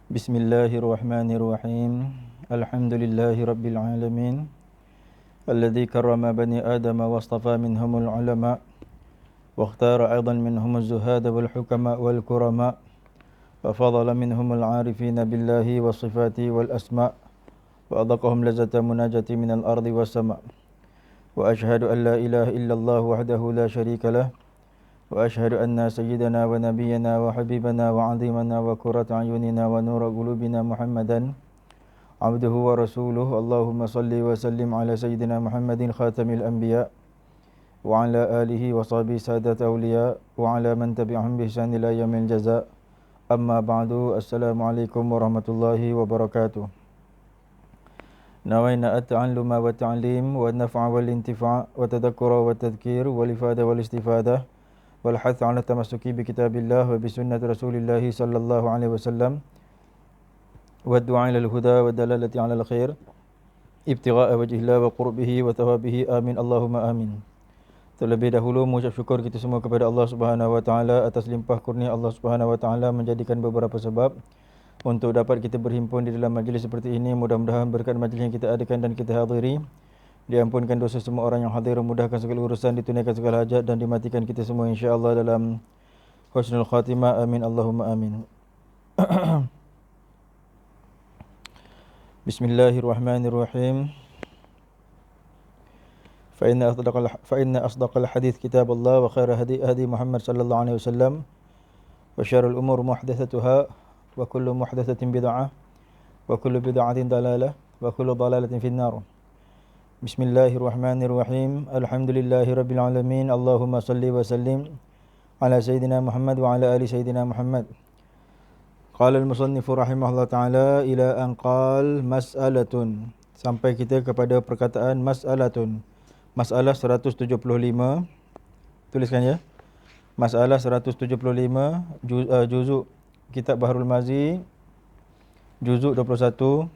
Bismillahirrahmanirrahim. Alhamdulillahi rabbil alamin. Alladzi karrama bani Adam wa astafa minhumul ulama wa ikhtara aidan minhumuz zuhada wal hukama wal kurama wa fadala minhumul arifina billahi wa sifati wal asma wa adaqahum lazata munajati minal ardi was sama. Wa ashhadu an la ilaha illallah wahdahu la syarika lah وأشهد أن سيدنا ونبينا وحبيبنا وعظيمنا وقرة أعيننا ونور قلوبنا محمدا عبده ورسوله اللهم صل وسلم على سيدنا محمد خاتم الأنبياء وعلى آله وصحبه سادة أولياء وعلى من تبعهم بإحسان إلى يوم الجزاء أما بعد السلام عليكم ورحمة الله وبركاته. نوينا التعلم والتعليم والنفع والانتفاع والتذكر والتذكير والإفادة والاستفادة والحث على التمسك بكتاب الله وبسنة رسول الله صلى الله عليه وسلم والدعاء إلى الهدى والدلالة على الخير ابتغاء وجه الله وقربه وثوابه آمين اللهم آمين. Terlebih dahulu mengucap syukur kita semua kepada Allah Subhanahu wa taala atas limpah kurnia Allah Subhanahu wa taala menjadikan beberapa sebab untuk dapat kita berhimpun di dalam majlis seperti ini. Mudah-mudahan berkat majlis yang kita adakan dan kita hadiri, diampunkan dosa semua orang yang hadir, memudahkan segala urusan, ditunaikan segala hajat dan dimatikan kita semua insya-Allah dalam husnul khatimah. Amin Allahumma amin. Bismillahirrahmanirrahim. Fa inna asdaqal hadits kitab Allah wa khaira hadi Muhammad sallallahu alaihi wasallam wa syarrul umur muhdatsatuha wa kullu muhdatsatin bid'ah wa kullu bid'atin dalalah wa kullu dalalatin finnar. Bismillahirrahmanirrahim. Alhamdulillahi rabbil alamin. Allahumma salli wa sallim ala sayyidina Muhammad wa ala ali sayyidina Muhammad. Qala al-musannifu rahimahullah ta'ala ila an qal mas'alatun. Sampai kita kepada perkataan mas'alatun. Masalah 175. Tuliskan ya. Masalah 175 juzuk kitab Bahrul Mazi juzuk 21.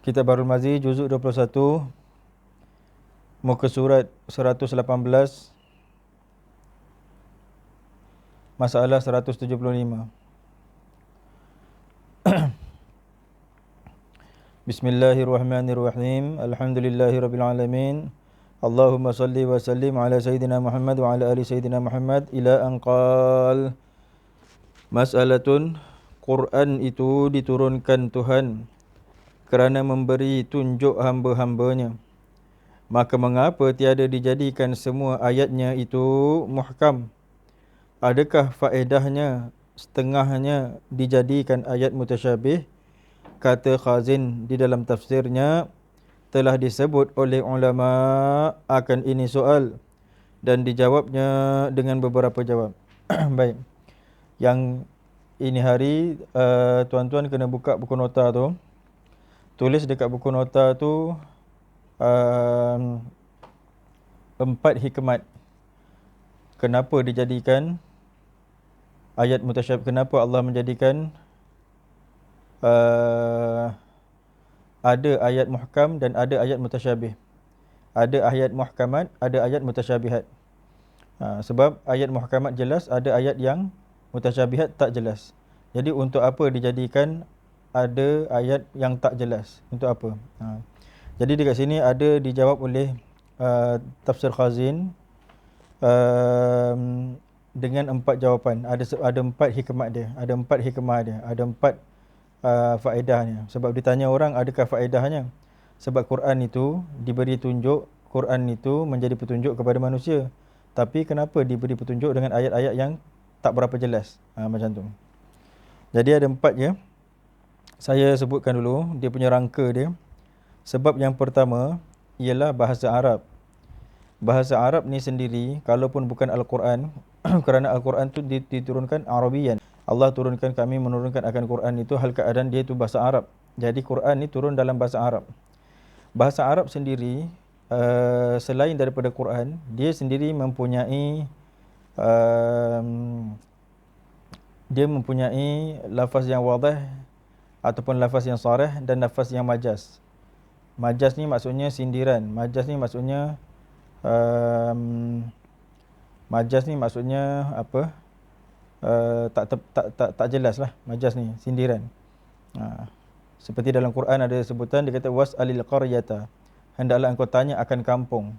Kitab Bahrul Mazi juzuk 21 muka surat 118 masalah 175. Bismillahirrahmanirrahim. Alhamdulillahirabbil alamin. Allahumma salli wa sallim ala sayyidina Muhammad wa ala ali sayyidina Muhammad ila an qal mas'alatun. Quran itu diturunkan Tuhan kerana memberi tunjuk hamba-hambanya. Maka mengapa tiada dijadikan semua ayatnya itu muhkam? Adakah faedahnya setengahnya dijadikan ayat mutasyabih? Kata Khazin di dalam tafsirnya, telah disebut oleh ulama akan ini soal dan dijawabnya dengan beberapa jawab. Baik. Yang ini hari tuan-tuan kena buka buku nota tu. Tulis dekat buku nota tu 4 hikmat kenapa dijadikan ayat mutasyabih, kenapa Allah menjadikan ada ayat muhkam dan ada ayat mutasyabih. Ada ayat muhkamat, ada ayat mutasyabihat. Sebab ayat muhkamat jelas, ada ayat yang mutasyabihat tak jelas. Jadi untuk apa dijadikan ada ayat yang tak jelas? Untuk apa? Jadi dekat sini ada dijawab oleh tafsir Khazin dengan 4 jawapan. Ada 4 hikmat dia, ada 4 hikmah dia, ada 4 faedahnya. Sebab ditanya orang adakah faedahnya? Sebab Quran itu diberi tunjuk, Quran itu menjadi petunjuk kepada manusia. Tapi kenapa diberi petunjuk dengan ayat-ayat yang tak berapa jelas? Macam tu. Jadi ada 4 je. Saya sebutkan dulu dia punya rangka dia. Sebab yang pertama ialah bahasa Arab. Bahasa Arab ni sendiri, kalaupun bukan Al-Quran, kerana Al-Quran tu diturunkan Arabian. Allah turunkan, kami menurunkan akan Quran itu hal keadaan dia itu bahasa Arab. Jadi Quran ni turun dalam bahasa Arab. Bahasa Arab sendiri selain daripada Quran, dia sendiri mempunyai lafaz yang wadih ataupun lafaz yang sarih dan lafaz yang majaz. Majaz ni maksudnya sindiran. Majaz ni maksudnya apa? tak jelas lah majaz ni, sindiran. Seperti dalam Quran ada sebutan, dia kata was'alil qaryata, hendaklah engkau tanya akan kampung.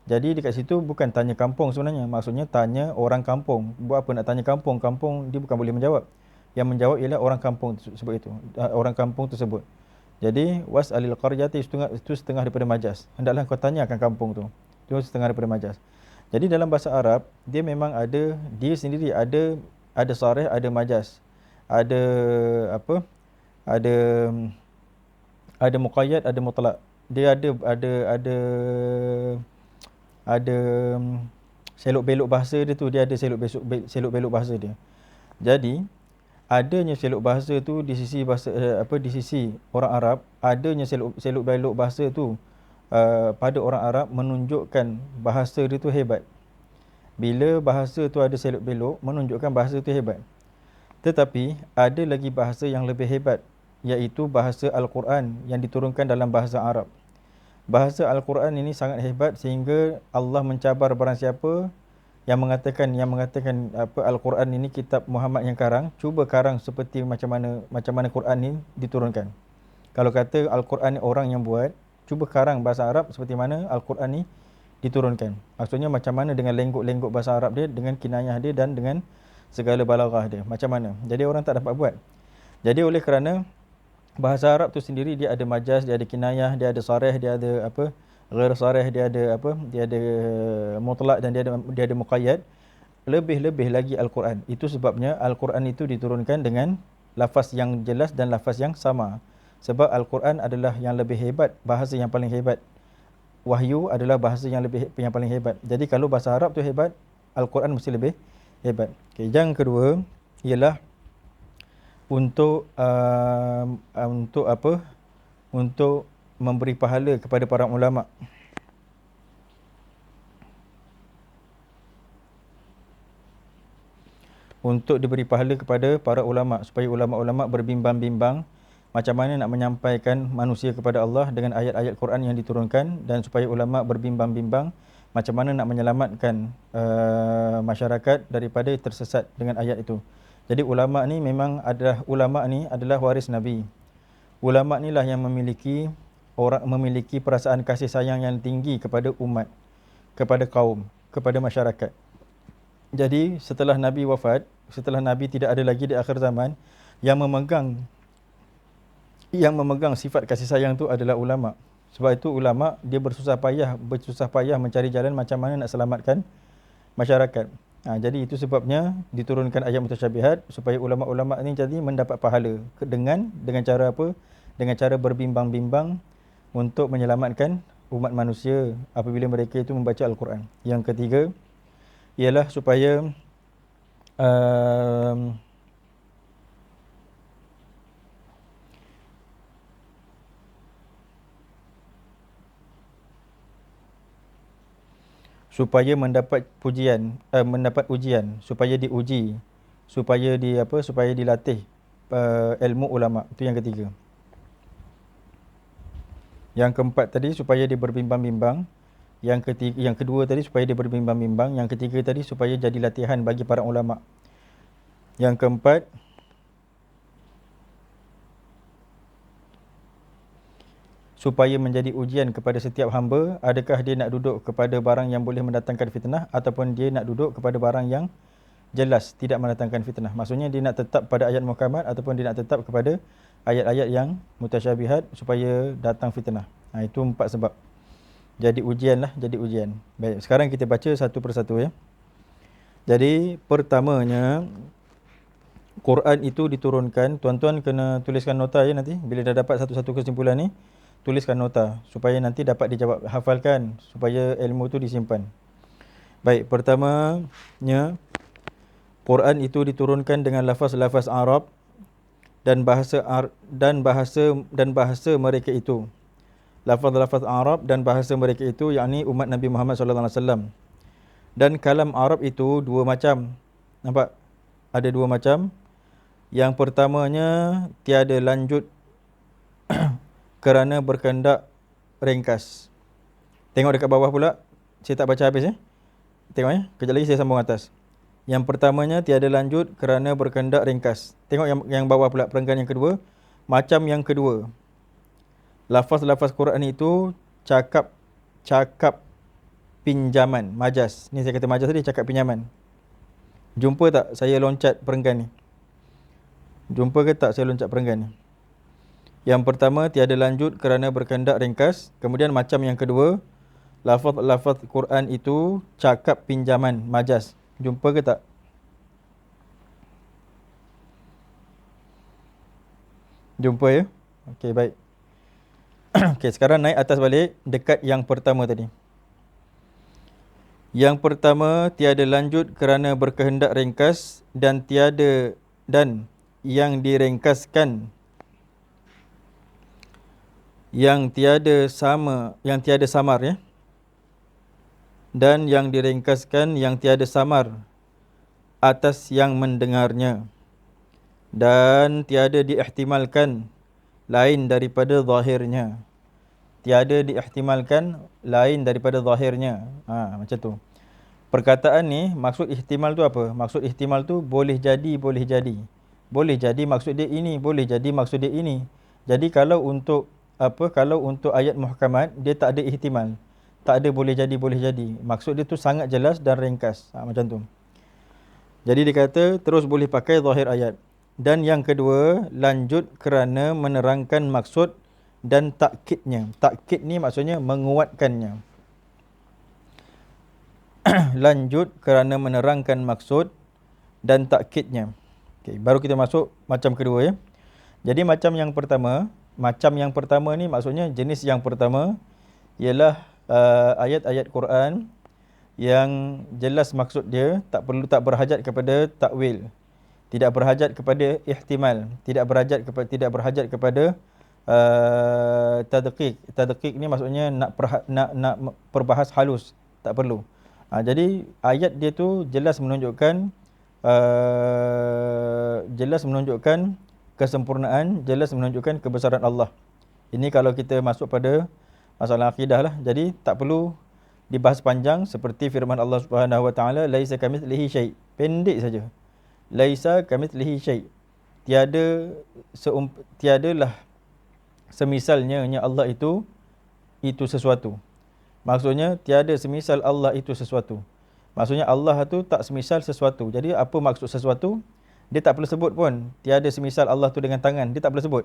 Jadi dekat situ bukan tanya kampung sebenarnya, maksudnya tanya orang kampung. Buat apa nak tanya kampung? Kampung dia bukan boleh menjawab. Yang menjawab ialah orang kampung tersebut itu, orang kampung tersebut. Jadi was'alil qaryati itu setengah daripada majaz. Hendaklah engkau tanya akan kampung tu. Itu setengah daripada majaz. Jadi dalam bahasa Arab dia memang ada, dia sendiri ada sarih, ada majaz. Ada apa? Ada muqayyad, ada mutlaq. Dia ada selok belok bahasa dia tu, dia ada selok belok bahasa dia. Jadi adanya selok bahasa tu di sisi bahasa di sisi orang Arab, adanya selok belok bahasa tu pada orang Arab menunjukkan bahasa dia tu hebat. Bila bahasa tu ada selok belok, menunjukkan bahasa tu hebat. Tetapi ada lagi bahasa yang lebih hebat, iaitu bahasa Al-Quran yang diturunkan dalam bahasa Arab. Bahasa Al-Quran ini sangat hebat sehingga Allah mencabar barang siapa yang mengatakan Al-Quran ini kitab Muhammad yang karang, cuba karang seperti macam mana Quran ini diturunkan. Kalau kata Al-Quran ni orang yang buat, cuba karang bahasa Arab seperti mana Al-Quran ni diturunkan. Maksudnya macam mana dengan lenggok-lenggok bahasa Arab dia, dengan kinayah dia dan dengan segala balaghah dia, macam mana. Jadi orang tak dapat buat. Jadi oleh kerana bahasa Arab tu sendiri dia ada majaz, dia ada kinayah, dia ada sarih, dia ada ghair sarih, dia ada mutlaq dan dia ada muqayyad. Lebih-lebih lagi Al-Quran. Itu sebabnya Al-Quran itu diturunkan dengan lafaz yang jelas dan lafaz yang sama. Sebab Al-Quran adalah yang lebih hebat, bahasa yang paling hebat. Wahyu adalah bahasa yang paling hebat. Jadi kalau bahasa Arab tu hebat, Al-Quran mesti lebih hebat. Okay, yang kedua ialah untuk memberi pahala kepada para ulama. Untuk diberi pahala kepada para ulama, supaya ulama-ulama berbimbang-bimbang macam mana nak menyampaikan manusia kepada Allah dengan ayat-ayat Quran yang diturunkan, dan supaya ulama berbimbang-bimbang macam mana nak menyelamatkan masyarakat daripada tersesat dengan ayat itu. Jadi ulama ni adalah waris Nabi. Ulama ni lah yang memiliki perasaan kasih sayang yang tinggi kepada umat, kepada kaum, kepada masyarakat. Jadi setelah Nabi wafat, setelah Nabi tidak ada lagi di akhir zaman, yang memegang sifat kasih sayang tu adalah ulama. Sebab itu ulama dia bersusah payah mencari jalan macam mana nak selamatkan masyarakat. Jadi itu sebabnya diturunkan ayat mutasyabihat, supaya ulama-ulama ni jadi mendapat pahala dengan cara apa? Dengan cara berbimbang-bimbang untuk menyelamatkan umat manusia apabila mereka itu membaca Al-Quran. Yang ketiga ialah supaya mendapat ujian, supaya diuji, supaya dilatih ilmu ulama. Itu yang ketiga. Yang keempat tadi supaya dia berbimbang-bimbang. Yang kedua tadi supaya dia berbimbang-bimbang. Yang ketiga tadi supaya jadi latihan bagi para ulama. Yang keempat supaya menjadi ujian kepada setiap hamba, adakah dia nak duduk kepada barang yang boleh mendatangkan fitnah, ataupun dia nak duduk kepada barang yang jelas tidak mendatangkan fitnah. Maksudnya dia nak tetap pada ayat muhkamat, ataupun dia nak tetap kepada ayat-ayat yang mutasyabihat supaya datang fitnah. Itu 4 sebab. Jadi ujian. Baik, sekarang kita baca satu persatu ya. Jadi pertamanya, Quran itu diturunkan. Tuan-tuan kena tuliskan nota ya nanti. Bila dah dapat satu-satu kesimpulan ni, tuliskan nota supaya nanti dapat dijawab, hafalkan, supaya ilmu tu disimpan. Baik, pertamanya, Quran itu diturunkan dengan lafaz-lafaz Arab dan bahasa mereka itu. Lafaz-lafaz Arab dan bahasa mereka itu, yakni umat Nabi Muhammad SAW. Dan kalam Arab itu 2 macam. Nampak? Ada 2 macam. Yang pertamanya tiada lanjut kerana berkendak ringkas. Tengok dekat bawah pula. Saya tak baca habis ya. Tengok ya. Kejap lagi saya sambung atas. Yang pertamanya tiada lanjut kerana berkehendak ringkas. Tengok yang bawah pula, perenggan yang kedua. Macam yang kedua, lafaz-lafaz Quran itu cakap pinjaman, majas. Ni saya kata majas tadi, cakap pinjaman. Jumpa tak saya loncat perenggan ni? Jumpa ke tak saya loncat perenggan ni? Yang pertama, tiada lanjut kerana berkehendak ringkas. Kemudian macam yang kedua, lafaz-lafaz Quran itu cakap pinjaman, majas. Jumpa ke tak? Jumpa ya? Okey, baik. Okey, sekarang naik atas balik dekat yang pertama tadi. Yang pertama, tiada lanjut kerana berkehendak ringkas dan yang diringkaskan yang tiada samar ya. Dan yang diringkaskan yang tiada samar atas yang mendengarnya dan tiada diihtimalkan lain daripada zahirnya. Tiada diihtimalkan lain daripada zahirnya. Macam tu. Perkataan ni maksud ihtimal tu apa? Maksud ihtimal tu boleh jadi, boleh jadi. Boleh jadi maksud dia ini, boleh jadi maksud dia ini. Jadi kalau untuk ayat muhkamat dia tak ada ihtimal. Tak ada boleh jadi, boleh jadi. Maksud dia tu sangat jelas dan ringkas. Macam tu. Jadi dia kata terus boleh pakai zahir ayat. Dan yang kedua, lanjut kerana menerangkan maksud dan takkidnya. Takkid ni maksudnya menguatkannya. Lanjut kerana menerangkan maksud dan takkidnya. Okey, baru kita masuk macam kedua ya. Jadi macam yang pertama ni maksudnya jenis yang pertama ialah ayat-ayat Quran yang jelas maksud dia, tak berhajat kepada takwil, tidak berhajat kepada ihtimal, tidak berhajat kepada tadqiq. Tadqiq ni maksudnya nak perbahas halus, tak perlu. Jadi ayat dia tu jelas menunjukkan kesempurnaan, jelas menunjukkan kebesaran Allah. Ini kalau kita masuk pada masalah akidah lah. Jadi tak perlu dibahas panjang seperti firman Allah Subhanahu Wa Taala, laisa kamitslihi syai'. Pendek saja. Laisa kamitslihi syai'. Tiadalah semisalnya Allah itu sesuatu. Maksudnya tiada semisal Allah itu sesuatu. Maksudnya Allah tu tak semisal sesuatu. Jadi apa maksud sesuatu? Dia tak perlu sebut pun. Tiada semisal Allah tu dengan tangan. Dia tak perlu sebut.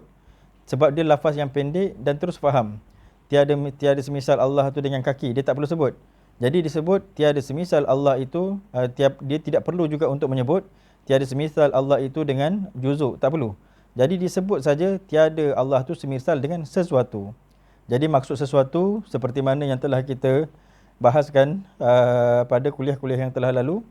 Sebab dia lafaz yang pendek dan terus faham. Tiada semisal Allah tu dengan kaki. Dia tak perlu sebut. Jadi disebut tiada semisal Allah itu, dia tidak perlu juga untuk menyebut tiada semisal Allah itu dengan juzuk. Tak perlu. Jadi disebut saja tiada Allah tu semisal dengan sesuatu. Jadi maksud sesuatu seperti mana yang telah kita bahaskan pada kuliah-kuliah yang telah lalu,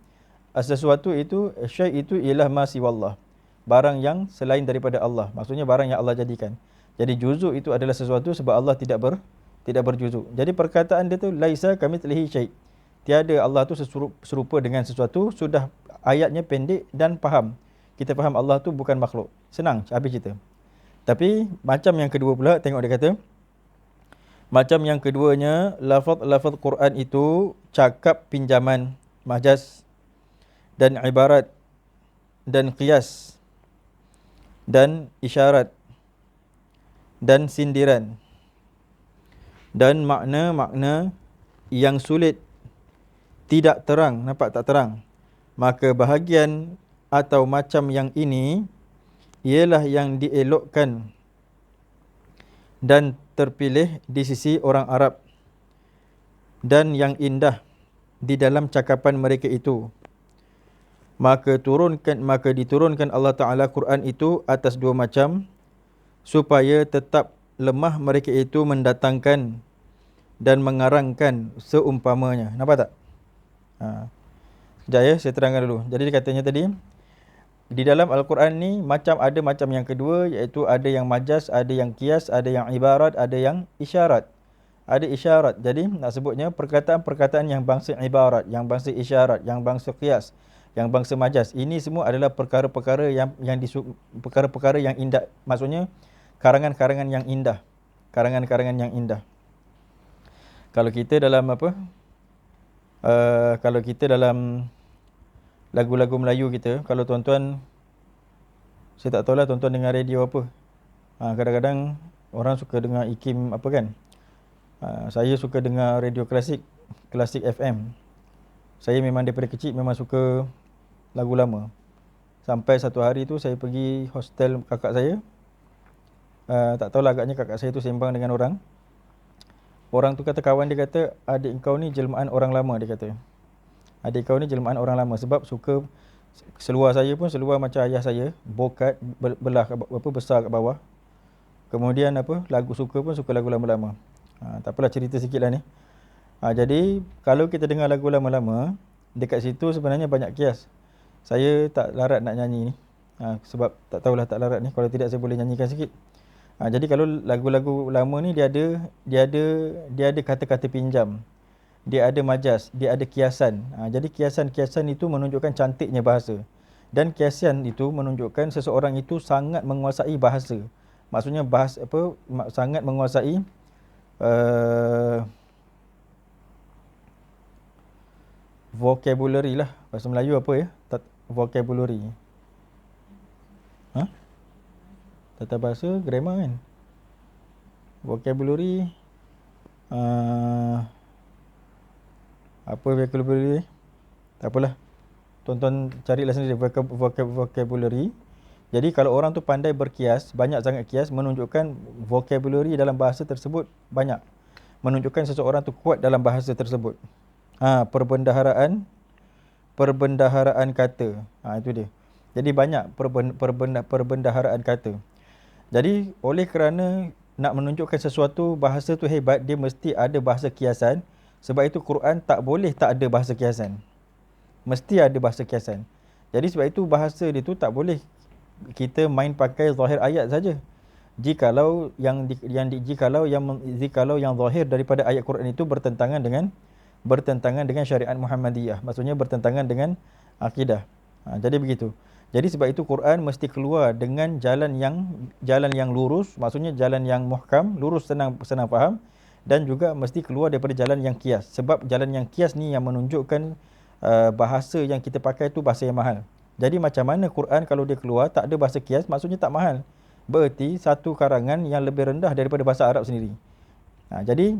sesuatu itu, syai' itu ialah ma siwallah, barang yang selain daripada Allah. Maksudnya barang yang Allah jadikan. Jadi juzuk itu adalah sesuatu sebab Allah tidak berjuzuk. Jadi perkataan dia tu laisa kamitslihi syai'. Tiada Allah tu serupa dengan sesuatu. Sudah ayatnya pendek dan faham. Kita faham Allah tu bukan makhluk. Senang habis cerita. Tapi macam yang kedua pula, tengok dia kata, macam yang keduanya, lafaz Quran itu cakap pinjaman, majaz dan ibarat dan qiyas dan isyarat dan sindiran dan makna-makna yang sulit, tidak terang, nampak tak terang. Maka bahagian atau macam yang ini ialah yang dielokkan dan terpilih di sisi orang Arab dan yang indah di dalam cakapan mereka itu. Maka diturunkan Allah Ta'ala Quran itu atas dua macam, supaya tetap lemah mereka itu mendatangkan dan mengarangkan seumpamanya. Nampak tak? Sekejap ya, saya terangkan dulu. Jadi dia katanya tadi, di dalam Al-Quran ni macam yang kedua, iaitu ada yang majaz, ada yang qiyas, ada yang ibarat, ada yang isyarat. Ada isyarat. Jadi nak sebutnya perkataan-perkataan yang bangsa ibarat, yang bangsa isyarat, yang bangsa qiyas, yang bangsa majaz. Ini semua adalah perkara-perkara yang indah. Maksudnya karangan-karangan yang indah. Karangan-karangan yang indah. Kalau kita dalam lagu-lagu Melayu kita. Kalau tuan-tuan, saya tak tahulah tuan-tuan dengar radio apa. Kadang-kadang orang suka dengar IKIM apa kan. Saya suka dengar radio klasik, klasik FM. Saya memang daripada kecil memang suka lagu lama. Sampai satu hari tu saya pergi hostel kakak saya. Tak tahulah, agaknya kakak saya tu sembang dengan orang. Orang tu kata, kawan dia kata, adik kau ni jelmaan orang lama, dia kata. Adik kau ni jelmaan orang lama sebab suka, seluar saya pun seluar macam ayah saya, bokat, belah besar kat bawah. Kemudian lagu suka pun suka lagu lama-lama. Tak apalah, cerita sikit lah ni. Jadi kalau kita dengar lagu lama-lama, dekat situ sebenarnya banyak kias. Saya tak larat nak nyanyi ni. Sebab tak tahulah tak larat ni. Kalau tidak saya boleh nyanyikan sikit. Jadi kalau lagu-lagu lama ni dia ada kata-kata pinjam. Dia ada majas, dia ada kiasan. Jadi kiasan-kiasan itu menunjukkan cantiknya bahasa. Dan kiasan itu menunjukkan seseorang itu sangat menguasai bahasa. Maksudnya sangat menguasai vocabulary lah. Bahasa Melayu apa ya? Vocabulary. Tata bahasa, grammar kan? Vocabulary. Apa vocabulary? Tak apalah. Tuan-tuan carilah sendiri vocabulary. Jadi kalau orang tu pandai berkias, banyak sangat kias, menunjukkan vocabulary dalam bahasa tersebut banyak. Menunjukkan seseorang tu kuat dalam bahasa tersebut. Perbendaharaan kata. Itu dia. Jadi banyak perbendaharaan kata. Jadi oleh kerana nak menunjukkan sesuatu bahasa tu hebat, dia mesti ada bahasa kiasan. Sebab itu Quran tak boleh tak ada bahasa kiasan. Mesti ada bahasa kiasan. Jadi sebab itu bahasa dia tu tak boleh kita main pakai zahir ayat saja. Jikalau yang zahir daripada ayat Quran itu bertentangan dengan syariat Muhammadiyah. Maksudnya bertentangan dengan akidah. Jadi begitu. Jadi sebab itu Quran mesti keluar dengan jalan yang lurus, maksudnya jalan yang muhkam, lurus, senang faham, dan juga mesti keluar daripada jalan yang kias. Sebab jalan yang kias ni yang menunjukkan bahasa yang kita pakai tu bahasa yang mahal. Jadi macam mana Quran kalau dia keluar tak ada bahasa kias, maksudnya tak mahal. Berarti satu karangan yang lebih rendah daripada bahasa Arab sendiri. Jadi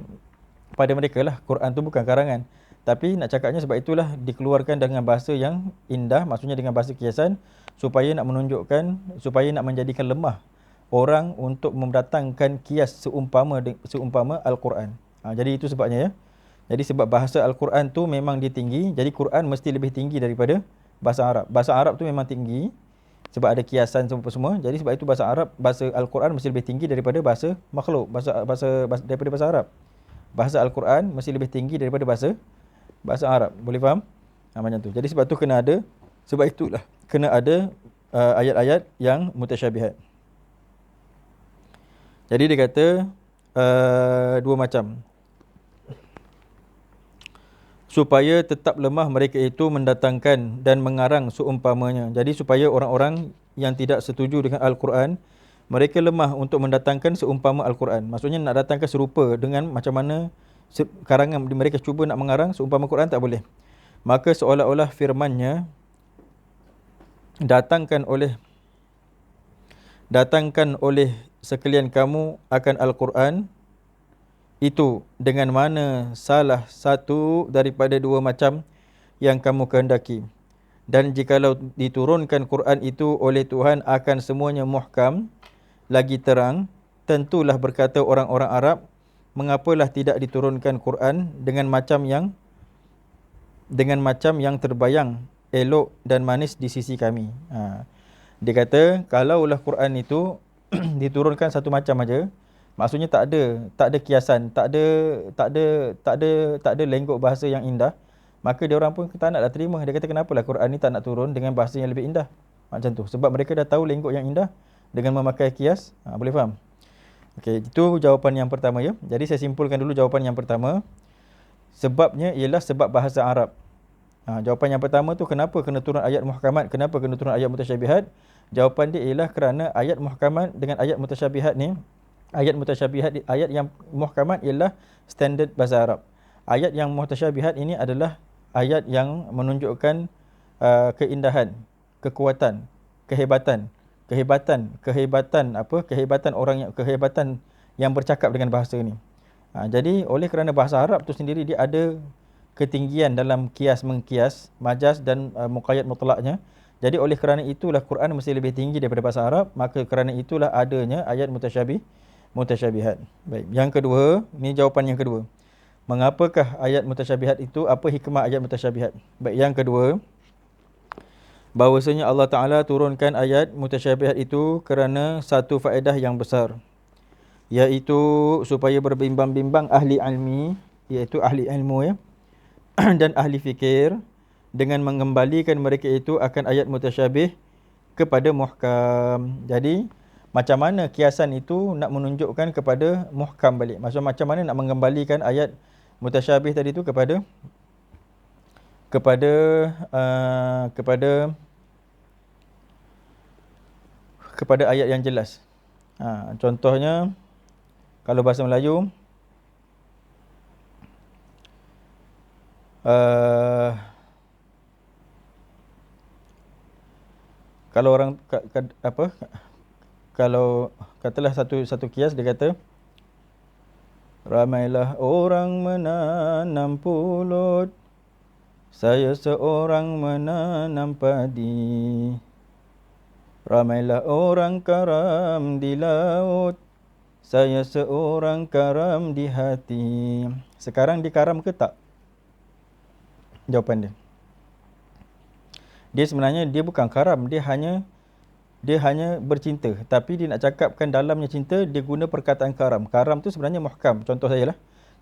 pada mereka lah Quran tu bukan karangan. Tapi nak cakapnya sebab itulah dikeluarkan dengan bahasa yang indah, maksudnya dengan bahasa kiasan, supaya nak menjadikan lemah orang untuk mendatangkan kias seumpama Al-Quran. Jadi itu sebabnya ya. Jadi sebab bahasa Al-Quran tu memang dia tinggi, jadi Quran mesti lebih tinggi daripada bahasa Arab. Bahasa Arab tu memang tinggi sebab ada kiasan semua. Jadi sebab itu bahasa Al-Quran mesti lebih tinggi daripada bahasa makhluk, daripada bahasa Arab. Bahasa Al-Quran mesti lebih tinggi daripada bahasa Arab. Boleh faham? Macam tu. Jadi sebab itulah kena ada ayat-ayat yang mutasyabihat. Jadi dia kata dua macam. Supaya tetap lemah mereka itu mendatangkan dan mengarang seumpamanya. Jadi supaya orang-orang yang tidak setuju dengan Al-Quran, mereka lemah untuk mendatangkan seumpama Al-Quran. Maksudnya nak datangkan serupa dengan macam mana karangan mereka cuba nak mengarang seumpama Quran, tak boleh. Maka seolah-olah firman-Nya datangkan oleh sekalian kamu akan Al-Quran itu dengan mana salah satu daripada dua macam yang kamu kehendaki. Dan jikalau diturunkan Quran itu oleh Tuhan akan semuanya muhkam, lagi terang, tentulah berkata orang-orang Arab, mengapalah tidak diturunkan Quran dengan macam yang terbayang, elok dan manis di sisi kami. Dia kata kalaulah Quran itu diturunkan satu macam aja, maksudnya tak ada kiasan, tak ada lenggok bahasa yang indah, maka dia orang pun tak naklah terima. Dia kata kenapalah Quran ni tak nak turun dengan bahasa yang lebih indah. Macam tu. Sebab mereka dah tahu lenggok yang indah dengan memakai kias. Boleh faham? Okey, itu jawapan yang pertama ya. Jadi saya simpulkan dulu jawapan yang pertama. Sebabnya ialah sebab bahasa Arab. Jawapan yang pertama tu kenapa kena turun ayat muhkamat, kenapa kena turun ayat mutasyabihat? Jawapan dia ialah kerana ayat muhkamat dengan ayat mutasyabihat ni, ayat yang muhkamat ialah standard bahasa Arab. Ayat yang mutasyabihat ini adalah ayat yang menunjukkan keindahan, kekuatan, kehebatan yang bercakap dengan bahasa ni. Jadi oleh kerana bahasa Arab tu sendiri dia ada ketinggian dalam kias mengkias, majaz dan muqayyad mutlaknya. Jadi oleh kerana itulah Quran mesti lebih tinggi daripada bahasa Arab, maka kerana itulah adanya ayat mutasyabihat. Baik, yang kedua, ini jawapan yang kedua. Mengapakah ayat mutasyabihat itu? Apa hikmah ayat mutasyabihat? Baik, yang kedua, bahawasanya Allah Ta'ala turunkan ayat mutasyabihat itu kerana satu faedah yang besar, iaitu supaya berbimbang-bimbang ahli ilmi, iaitu ahli ilmu ya, dan ahli fikir, dengan mengembalikan mereka itu akan ayat mutasyabih kepada muhkam. Jadi macam mana kiasan itu nak menunjukkan kepada muhkam balik? Maksud macam mana nak mengembalikan ayat mutasyabih tadi itu kepada ayat yang jelas. Contohnya kalau bahasa Melayu, kalau orang kalau katalah satu kias, dia kata ramailah orang menanam pulut, saya seorang menanam padi. Ramailah orang karam di laut, saya seorang karam di hati. Sekarang dikaram ke tak? Jawapan dia, dia sebenarnya dia bukan karam, dia hanya bercinta. Tapi dia nak cakapkan dalamnya cinta, dia guna perkataan karam. Karam tu sebenarnya muhkam. Contoh saya lah,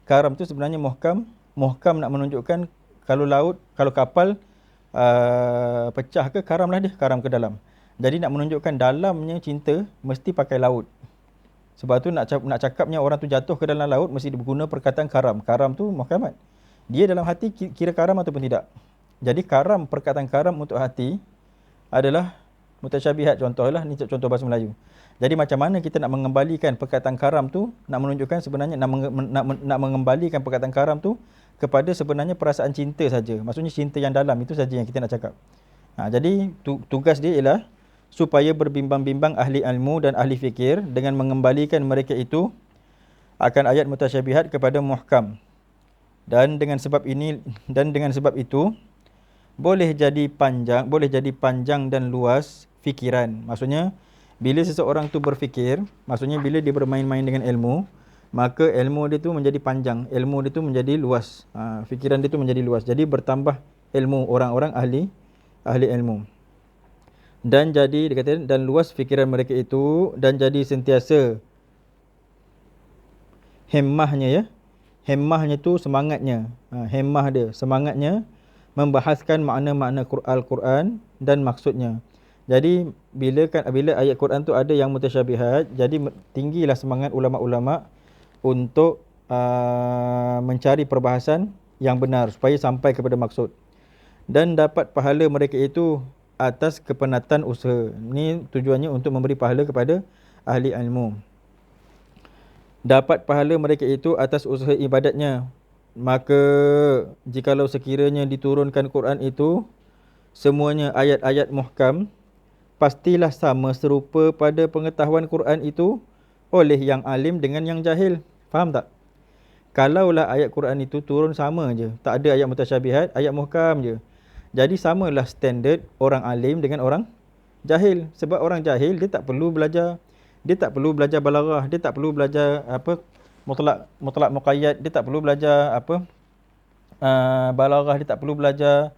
karam tu sebenarnya muhkam. Muhkam nak menunjukkan kalau laut, kalau kapal pecah ke, karamlah dia, karam ke dalam. Jadi nak menunjukkan dalamnya cinta mesti pakai laut. Sebab tu nak cakapnya orang tu jatuh ke dalam laut mesti guna perkataan karam. Karam tu muhkamat. Dia dalam hati kira karam ataupun tidak. Jadi karam, perkataan karam untuk hati adalah mutasyabihat. Contohlah, ni contoh bahasa Melayu. Jadi macam mana kita nak mengembalikan perkataan karam tu, nak menunjukkan sebenarnya nak mengembalikan perkataan karam tu kepada sebenarnya perasaan cinta saja. Maksudnya cinta yang dalam, itu saja yang kita nak cakap. Jadi tugas dia ialah supaya berbimbang-bimbang ahli ilmu dan ahli fikir dengan mengembalikan mereka itu akan ayat mutasyabihat kepada muhkam. Dan dengan sebab itu boleh jadi panjang dan luas fikiran. Maksudnya bila seseorang tu berfikir, maksudnya bila dia bermain-main dengan ilmu, maka ilmu dia tu menjadi panjang, ilmu dia tu menjadi luas, fikiran dia tu menjadi luas. Jadi bertambah ilmu orang-orang ahli ilmu. Dan jadi dia kata, dan luas fikiran mereka itu, dan jadi sentiasa himmahnya tu semangatnya, himmah dia semangatnya membahaskan makna-makna Al-Quran dan maksudnya. Jadi bila ayat Quran tu ada yang mutasyabihat, jadi tinggilah semangat ulama-ulama untuk mencari perbahasan yang benar supaya sampai kepada maksud, dan dapat pahala mereka itu atas kepenatan usaha. Ini tujuannya untuk memberi pahala kepada ahli ilmu. Dapat pahala mereka itu atas usaha ibadatnya. Maka jikalau sekiranya diturunkan Quran itu semuanya ayat-ayat muhkam, pastilah sama serupa pada pengetahuan Quran itu oleh yang alim dengan yang jahil. Faham tak? Kalaulah ayat Quran itu turun sama je, tak ada ayat mutasyabihat, ayat muhkam je, jadi samalah standard orang alim dengan orang jahil. Sebab orang jahil dia tak perlu belajar balaghah, dia tak perlu belajar mutlak muqayyad, dia tak perlu belajar balaghah, dia tak perlu belajar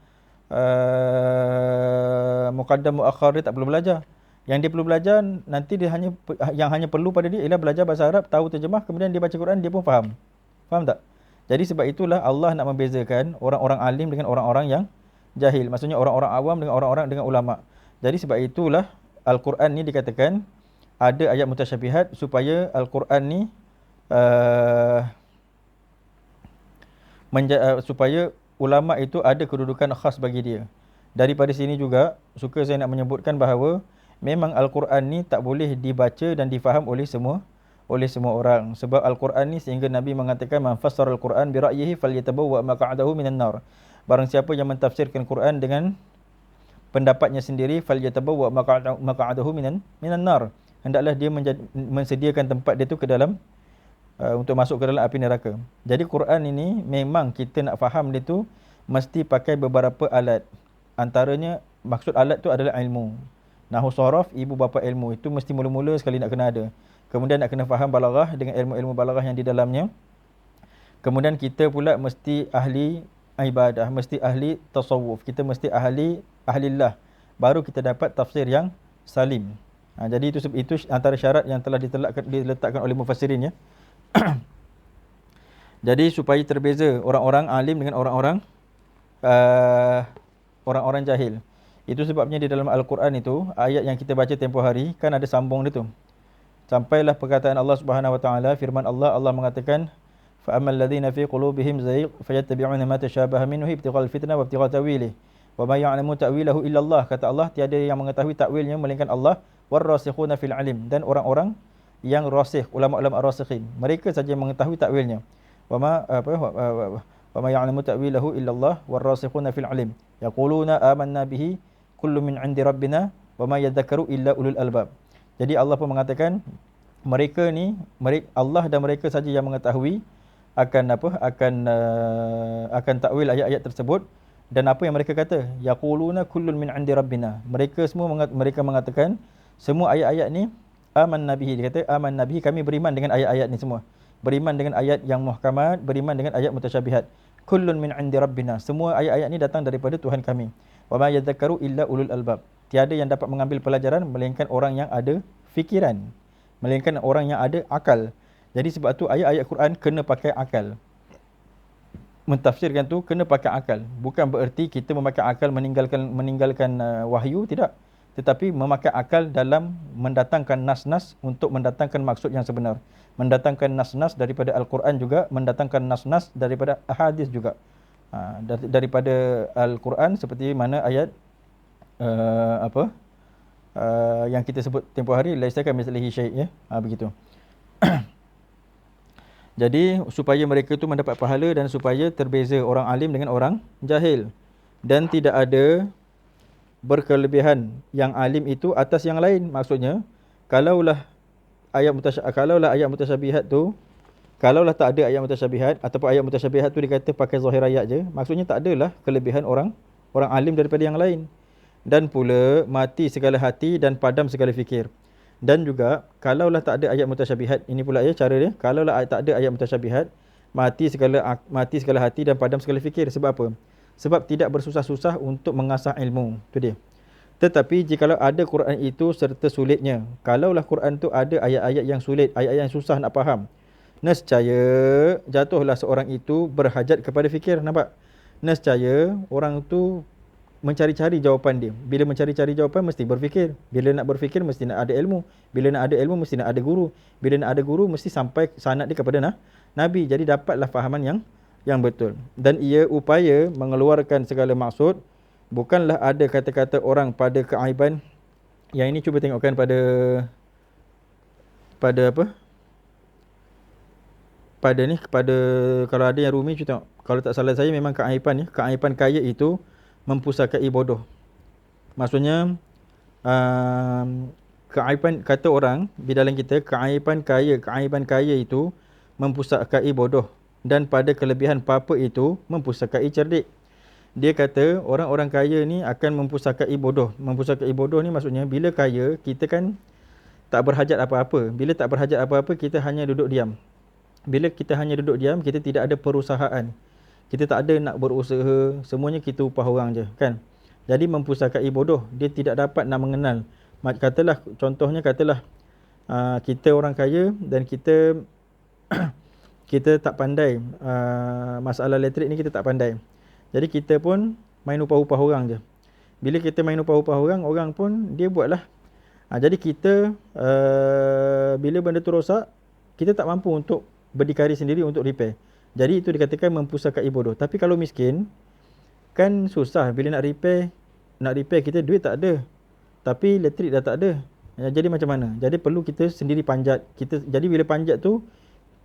muqaddam muakhar, dia tak perlu belajar. Yang dia perlu belajar nanti yang hanya perlu pada dia ialah belajar bahasa Arab, tahu terjemah, kemudian dia baca Quran, dia pun faham. Faham tak? Jadi sebab itulah Allah nak membezakan orang-orang alim dengan orang-orang yang jahil. Maksudnya orang-orang awam dengan orang-orang dengan ulama. Jadi sebab itulah Al-Quran ni dikatakan ada ayat mutasyabihat supaya Al-Quran ni supaya ulama itu ada kedudukan khas bagi dia. Daripada sini juga suka saya nak menyebutkan bahawa memang Al-Quran ni tak boleh dibaca dan difaham oleh semua orang. Sebab Al-Quran ni sehingga Nabi mengatakan man fassara Al-Quran bi ra'yihi falyatabawwa maq'adahu minan nar. Barang siapa yang mentafsirkan Quran dengan pendapatnya sendiri, falyatabawwa maq'adahu minan nar. Hendaklah dia mensediakan tempat dia tu ke dalam untuk masuk ke dalam api neraka. Jadi Quran ini memang kita nak faham dia tu mesti pakai beberapa alat. Antaranya maksud alat tu adalah ilmu. Nahwu saraf, ibu bapa ilmu, itu mesti mula-mula sekali nak kena ada. Kemudian nak kena faham balaghah dengan ilmu-ilmu balaghah yang di dalamnya. Kemudian kita pula mesti ahli ibadah, mesti ahli tasawuf, kita mesti ahlillah. Baru kita dapat tafsir yang salim. Jadi itu antara syarat yang telah diletakkan oleh mufassirin, ya. Jadi supaya terbeza orang-orang alim dengan orang-orang jahil. Itu sebabnya di dalam Al-Quran itu, ayat yang kita baca tempoh hari kan ada sambung dia tu. Sampailah perkataan Allah Subhanahu Wa Taala, firman Allah mengatakan, fa ammal ladzina fi qulubihim zayg fayattabi'una ma tashabaha minhu ibtighal fitnah wa ibtighal tawilih wa ma ya'lamu ta'wilahu illa Allah. Kata Allah, tiada yang mengetahui takwilnya melainkan Allah. Warrasikhuna fil alim, dan orang-orang yang rasikh, ulama-ulama rasikhin, mereka saja yang mengetahui takwilnya. Wa ma ya'lamu ta'wilahu illa Allah warrasikhuna fil alim yaquluna amanna bihi kullu min 'indi rabbina wa ma yadhakkaru illa ulul albab. Jadi Allah pun mengatakan mereka ni, Allah dan mereka saja yang mengetahui akan takwil ayat-ayat tersebut. Dan apa yang mereka kata? Yaquluna kullun min 'indi rabbina. Mereka mengatakan semua ayat-ayat ni amanna bihi. Dia kata amanna bihi, kami beriman dengan ayat-ayat ni semua. Beriman dengan ayat yang muhkamat, beriman dengan ayat mutasyabihat. Kullun min 'indi rabbina. Semua ayat-ayat ni datang daripada Tuhan kami. Wa ma yadhakkaru illa ulul albab. Tiada yang dapat mengambil pelajaran melainkan orang yang ada fikiran, melainkan orang yang ada akal. Jadi sebab tu ayat-ayat Quran kena pakai akal. Mentafsirkan tu kena pakai akal. Bukan bererti kita memakai akal meninggalkan wahyu, tidak. Tetapi memakai akal dalam mendatangkan nas-nas untuk mendatangkan maksud yang sebenar. Mendatangkan nas-nas daripada Al-Quran juga, mendatangkan nas-nas daripada hadis juga. Daripada Al-Quran seperti mana ayat yang kita sebut tempoh hari, laisa kamitslihi syai', ya. Begitu. Jadi supaya mereka tu mendapat pahala dan supaya terbeza orang alim dengan orang jahil, dan tidak ada berkelebihan yang alim itu atas yang lain. Maksudnya kalaulah ayat mutasyabihat tu, kalaulah tak ada ayat mutasyabihat ataupun ayat mutasyabihat tu dikata pakai zahir ayat je, maksudnya tak adalah kelebihan orang alim daripada yang lain. Dan pula mati segala hati dan padam segala fikir. Dan juga kalaulah tak ada ayat mutasyabihat, ini pula ya cara dia, kalaulah tak ada ayat mutasyabihat, mati segala hati dan padam segala fikir. Sebab apa? Sebab tidak bersusah-susah untuk mengasah ilmu. Itu dia. Tetapi jikalau ada Quran itu serta sulitnya, kalaulah Quran tu ada ayat-ayat yang sulit, ayat-ayat yang susah nak faham, nescaya jatuhlah seorang itu berhajat kepada fikir. Nampak? Nescaya orang tu mencari-cari jawapan dia. Bila mencari-cari jawapan mesti berfikir. Bila nak berfikir mesti nak ada ilmu. Bila nak ada ilmu mesti nak ada guru. Bila nak ada guru mesti sampai sanad dia kepada Nabi. Jadi dapatlah fahaman yang betul. Dan ia upaya mengeluarkan segala maksud. Bukanlah ada kata-kata orang pada keaiban. Yang ini cuba tengokkan pada apa? Kepada kalau ada yang Rumi, cuba tengok. Kalau tak salah saya memang keaiban, ya. Keaiban kaya itu mempusakai bodoh. Maksudnya keaiban, kata orang di dalam kita, keaiban kaya itu mempusakai bodoh, dan pada kelebihan papa itu mempusakai cerdik. Dia kata orang-orang kaya ni akan mempusakai bodoh. Mempusakai bodoh ni maksudnya bila kaya kita kan tak berhajat apa-apa. Bila tak berhajat apa-apa kita hanya duduk diam. Bila kita hanya duduk diam, kita tidak ada perusahaan. Kita tak ada nak berusaha, semuanya kita upah orang je, kan? Jadi mempusakai bodoh, dia tidak dapat nak mengenal. Contohnya kita orang kaya dan kita kita tak pandai masalah elektrik ni, kita tak pandai. Jadi kita pun main upah-upah orang je. Bila kita main upah-upah orang pun dia buatlah. Jadi kita bila benda tu rosak, kita tak mampu untuk berdikari sendiri untuk repair. Jadi itu dikatakan mempusakai bodoh. Tapi kalau miskin, kan susah. Bila nak repair kita duit tak ada. Tapi elektrik dah tak ada. Jadi macam mana? Jadi perlu kita sendiri panjat. Jadi bila panjat tu,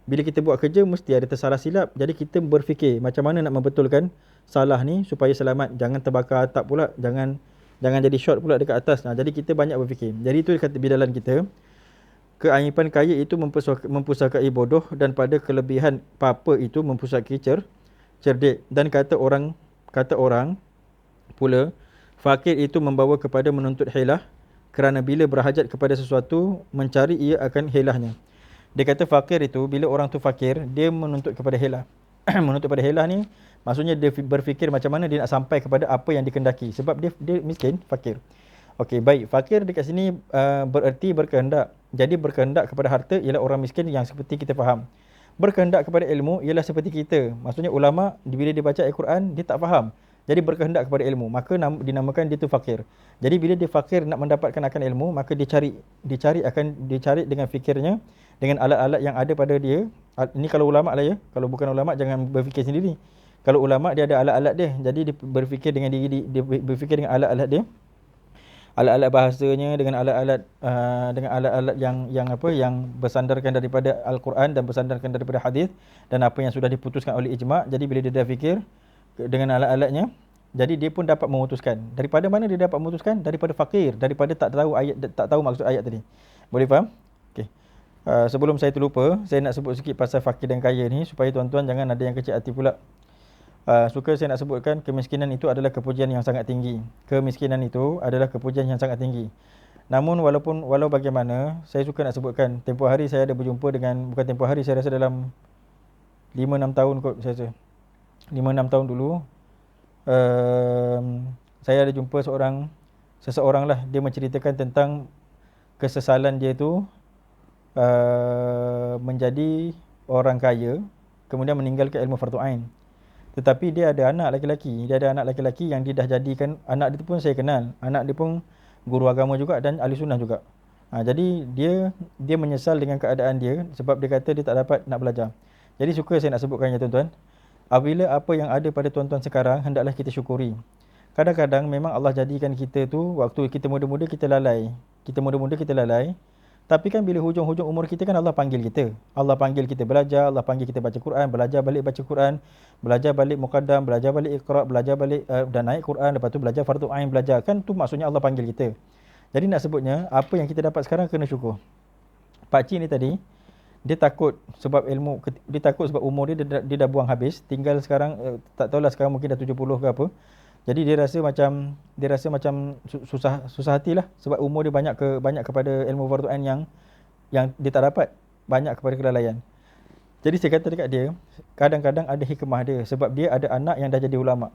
bila kita buat kerja mesti ada tersalah silap. Jadi kita berfikir macam mana nak membetulkan salah ni supaya selamat. Jangan terbakar atap pula. Jangan Jangan jadi short pula dekat atas. Jadi kita banyak berfikir. Jadi itu kata bidalan kita, keaiban kaya itu mempusakai bodoh, dan pada kelebihan papa itu mempusakai cerdik. Dan kata orang pula, fakir itu membawa kepada menuntut hilah, kerana bila berhajat kepada sesuatu, mencari ia akan hilahnya. Dia kata fakir itu, bila orang tu fakir, dia menuntut kepada hilah. Menuntut kepada hilah ni, maksudnya dia berfikir macam mana dia nak sampai kepada apa yang dikendaki. Sebab dia miskin, fakir. Okey, baik. Fakir dekat sini bererti berkehendak. Jadi berkehendak kepada harta ialah orang miskin yang seperti kita faham. Berkehendak kepada ilmu ialah seperti kita. Maksudnya ulama bila dia baca Al-Quran, dia tak faham. Jadi berkehendak kepada ilmu, maka dinamakan dia tu fakir. Jadi bila dia fakir nak mendapatkan akan ilmu, maka dia cari dengan fikirnya, dengan alat-alat yang ada pada dia. Ini kalau ulama lah ya. Kalau bukan ulama jangan berfikir sendiri. Kalau ulama dia ada alat-alat dia. Jadi dia berfikir dengan dia berfikir dengan alat-alat dia. Alat-alat bahasanya, dengan alat-alat yang bersandarkan daripada Al-Quran dan bersandarkan daripada hadis dan apa yang sudah diputuskan oleh ijma'. Jadi bila dia dah fikir dengan alat-alatnya, jadi dia pun dapat memutuskan. Daripada mana dia dapat memutuskan? Daripada fakir, daripada tak tahu maksud ayat tadi. Boleh faham? Okey. Sebelum saya terlupa, saya nak sebut sikit pasal fakir dan kaya ni supaya tuan-tuan jangan ada yang kecil hati pula. Suka saya nak sebutkan, kemiskinan itu adalah kepujian yang sangat tinggi. Kemiskinan itu adalah kepujian yang sangat tinggi. Namun walau bagaimana, saya suka nak sebutkan, tempoh hari saya ada berjumpa dengan, bukan tempoh hari, saya rasa dalam 5-6 tahun kot, saya rasa 5-6 tahun dulu, saya ada jumpa seseorang lah, dia menceritakan tentang kesesalan dia tu menjadi orang kaya, kemudian meninggalkan ilmu fardu ain. Tetapi dia ada anak lelaki yang dia dah jadikan, anak dia pun saya kenal, anak dia pun guru agama juga dan ahli sunnah juga. Jadi dia menyesal dengan keadaan dia sebab dia kata dia tak dapat nak belajar. Jadi suka saya nak sebutkannya tuan-tuan. Apabila apa yang ada pada tuan-tuan sekarang, hendaklah kita syukuri. Kadang-kadang memang Allah jadikan kita tu, waktu kita muda-muda kita lalai. Tapi kan bila hujung-hujung umur kita kan Allah panggil kita. Allah panggil kita belajar, Allah panggil kita baca Quran, belajar balik baca Quran, belajar balik muqaddam, belajar balik Iqra, belajar balik dan naik Quran, lepas tu belajar fardu ain, belajar. Kan tu maksudnya Allah panggil kita. Jadi nak sebutnya, apa yang kita dapat sekarang kena syukur. Pakcik ni tadi, dia takut sebab umur dia dah buang habis, tinggal sekarang tak tahulah sekarang mungkin dah 70 ke apa. Jadi dia rasa macam susah hatilah sebab umur dia banyak kepada ilmu fardu ain yang dia tak dapat, banyak kepada kelalaian. Jadi saya kata dekat dia, kadang-kadang ada hikmah dia sebab dia ada anak yang dah jadi ulama.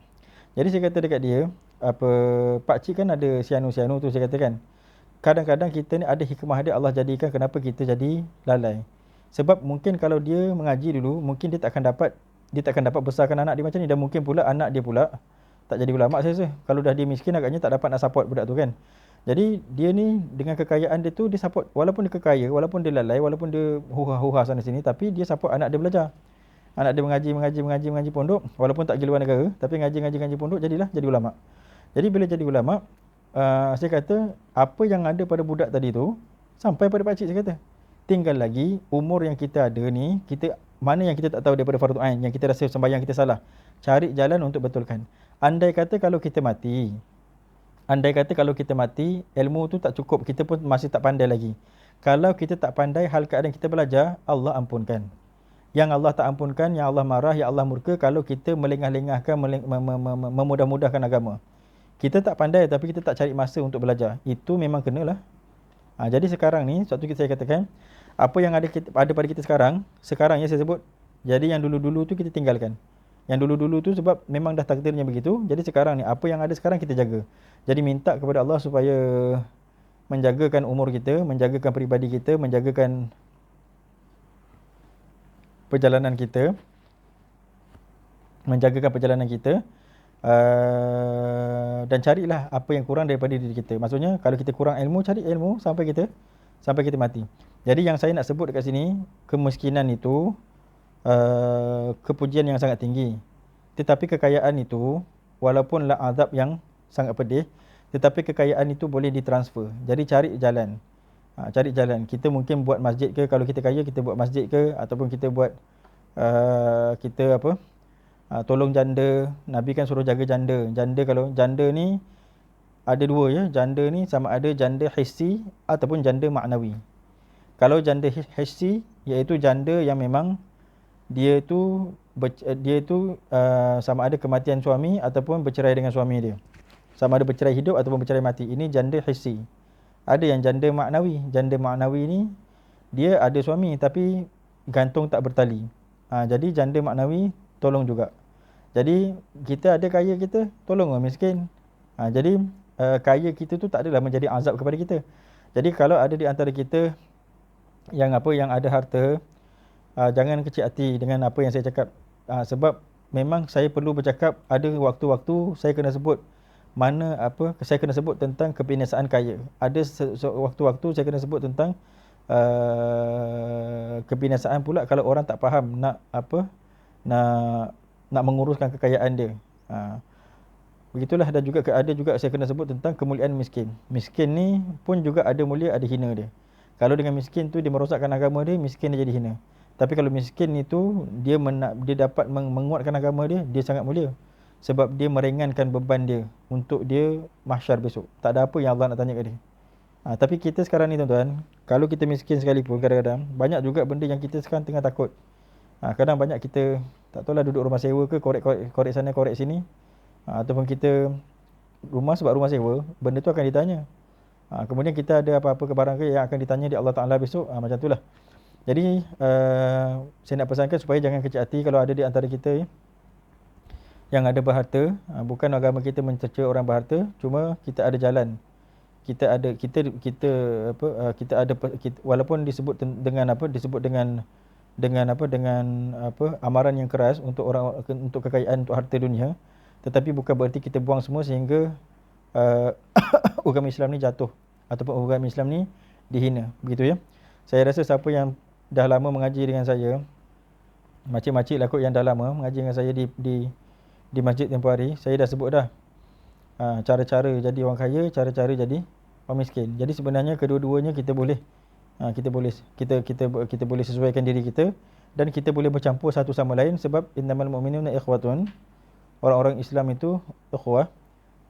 Jadi saya kata dekat dia, pakcik kan ada sianu tu, saya katakan, kadang-kadang kita ni ada hikmah dia Allah jadikan kenapa kita jadi lalai. Sebab mungkin kalau dia mengaji dulu, mungkin dia takkan dapat besarkan anak dia macam ni, dan mungkin pula anak dia pula tak jadi ulama saya rasa. Kalau dah dia miskin agaknya tak dapat nak support budak tu kan. Jadi dia ni dengan kekayaan dia tu, dia support, walaupun dia kekaya, walaupun dia lalai, walaupun dia huha sana sini, tapi dia support anak dia belajar. Anak dia mengaji pondok, walaupun tak pergi luar negara, tapi ngaji pondok, jadi ulama. Jadi bila jadi ulama, saya kata apa yang ada pada budak tadi tu sampai pada pakcik, saya kata tinggal lagi umur yang kita ada ni, mana yang kita tak tahu daripada fardu ain, yang kita rasa sembahyang kita salah, cari jalan untuk betulkan. Andai kata kalau kita mati, ilmu tu tak cukup, kita pun masih tak pandai lagi. Kalau kita tak pandai hal keadaan kita belajar, Allah ampunkan. Yang Allah tak ampunkan, yang Allah marah, yang Allah murka kalau kita melengah-lengahkan, memudah-mudahkan agama. Kita tak pandai tapi kita tak cari masa untuk belajar, itu memang kenalah. Jadi sekarang ni, suatu saya katakan, apa yang ada pada kita sekarang ya saya sebut, jadi yang dulu-dulu tu kita tinggalkan. Yang dulu-dulu tu sebab memang dah takdirnya begitu. Jadi sekarang ni, apa yang ada sekarang kita jaga. Jadi minta kepada Allah supaya menjagakan umur kita, menjagakan peribadi kita, menjagakan perjalanan kita, dan carilah apa yang kurang daripada diri kita. Maksudnya kalau kita kurang ilmu, cari ilmu sampai kita mati. Jadi yang saya nak sebut dekat sini, kemiskinan itu kepujian yang sangat tinggi. Tetapi kekayaan itu, walaupun lah azab yang sangat pedih, tetapi kekayaan itu boleh ditransfer. Jadi cari jalan. Kita mungkin buat masjid ke, kalau kita kaya kita buat masjid ke, ataupun kita buat tolong janda. Nabi kan suruh jaga janda. Kalau janda ni ada dua ya, janda ni sama ada janda hissi ataupun janda maknawi. Kalau janda hissi iaitu janda yang memang dia tu sama ada kematian suami ataupun bercerai dengan suami dia. Sama ada bercerai hidup ataupun bercerai mati. Ini janda hissi. Ada yang janda maknawi. Janda maknawi ni dia ada suami tapi gantung tak bertali. Jadi janda maknawi tolong juga. Jadi kita ada kaya kita, tolong orang miskin. Jadi kaya kita tu tak adalah menjadi azab kepada kita. Jadi kalau ada di antara kita yang ada harta, jangan kecil hati dengan apa yang saya cakap. Sebab memang saya perlu bercakap, ada waktu-waktu saya kena sebut saya kena sebut tentang kebinasaan kaya. Ada waktu-waktu saya kena sebut tentang kebinasaan pula kalau orang tak faham nak menguruskan kekayaan dia. Begitulah. Dan juga ada juga saya kena sebut tentang kemuliaan miskin. Miskin ni pun juga ada mulia, ada hina dia. Kalau dengan miskin tu dia merosakkan agama dia, miskin dia jadi hina. Tapi kalau miskin itu dia dapat menguatkan agama dia, dia sangat mulia. Sebab dia meringankan beban dia untuk dia mahsyar besok. Tak ada apa yang Allah nak tanya kat dia. Tapi kita sekarang ni tuan-tuan, kalau kita miskin sekalipun kadang-kadang, banyak juga benda yang kita sekarang tengah takut. Kadang banyak kita, tak tahulah duduk rumah sewa ke, korek sana, korek sini. Ataupun kita sebab rumah sewa, benda tu akan ditanya. Kemudian kita ada apa-apa ke barang ke yang akan ditanya di Allah Ta'ala besok. Macam itulah. Jadi, saya nak pesankan supaya jangan kecil hati kalau ada di antara kita yang ada berharta. Bukan agama kita mencerca orang berharta, cuma kita ada jalan. Walaupun disebut dengan amaran yang keras untuk kekayaan, untuk harta dunia, tetapi bukan berarti kita buang semua sehingga agama Islam ni jatuh ataupun agama Islam ni dihina. Begitu ya. Saya rasa siapa yang dah lama mengaji dengan saya, makcik-makcik lah kot yang dah lama mengaji dengan saya di masjid tempoh hari, saya dah sebut dah cara-cara jadi orang kaya, cara-cara jadi orang miskin. Jadi sebenarnya kedua-duanya kita boleh sesuaikan diri kita, dan kita boleh bercampur satu sama lain. Sebab innamal mu'minuna ikhwatun, orang-orang Islam itu ikhwah.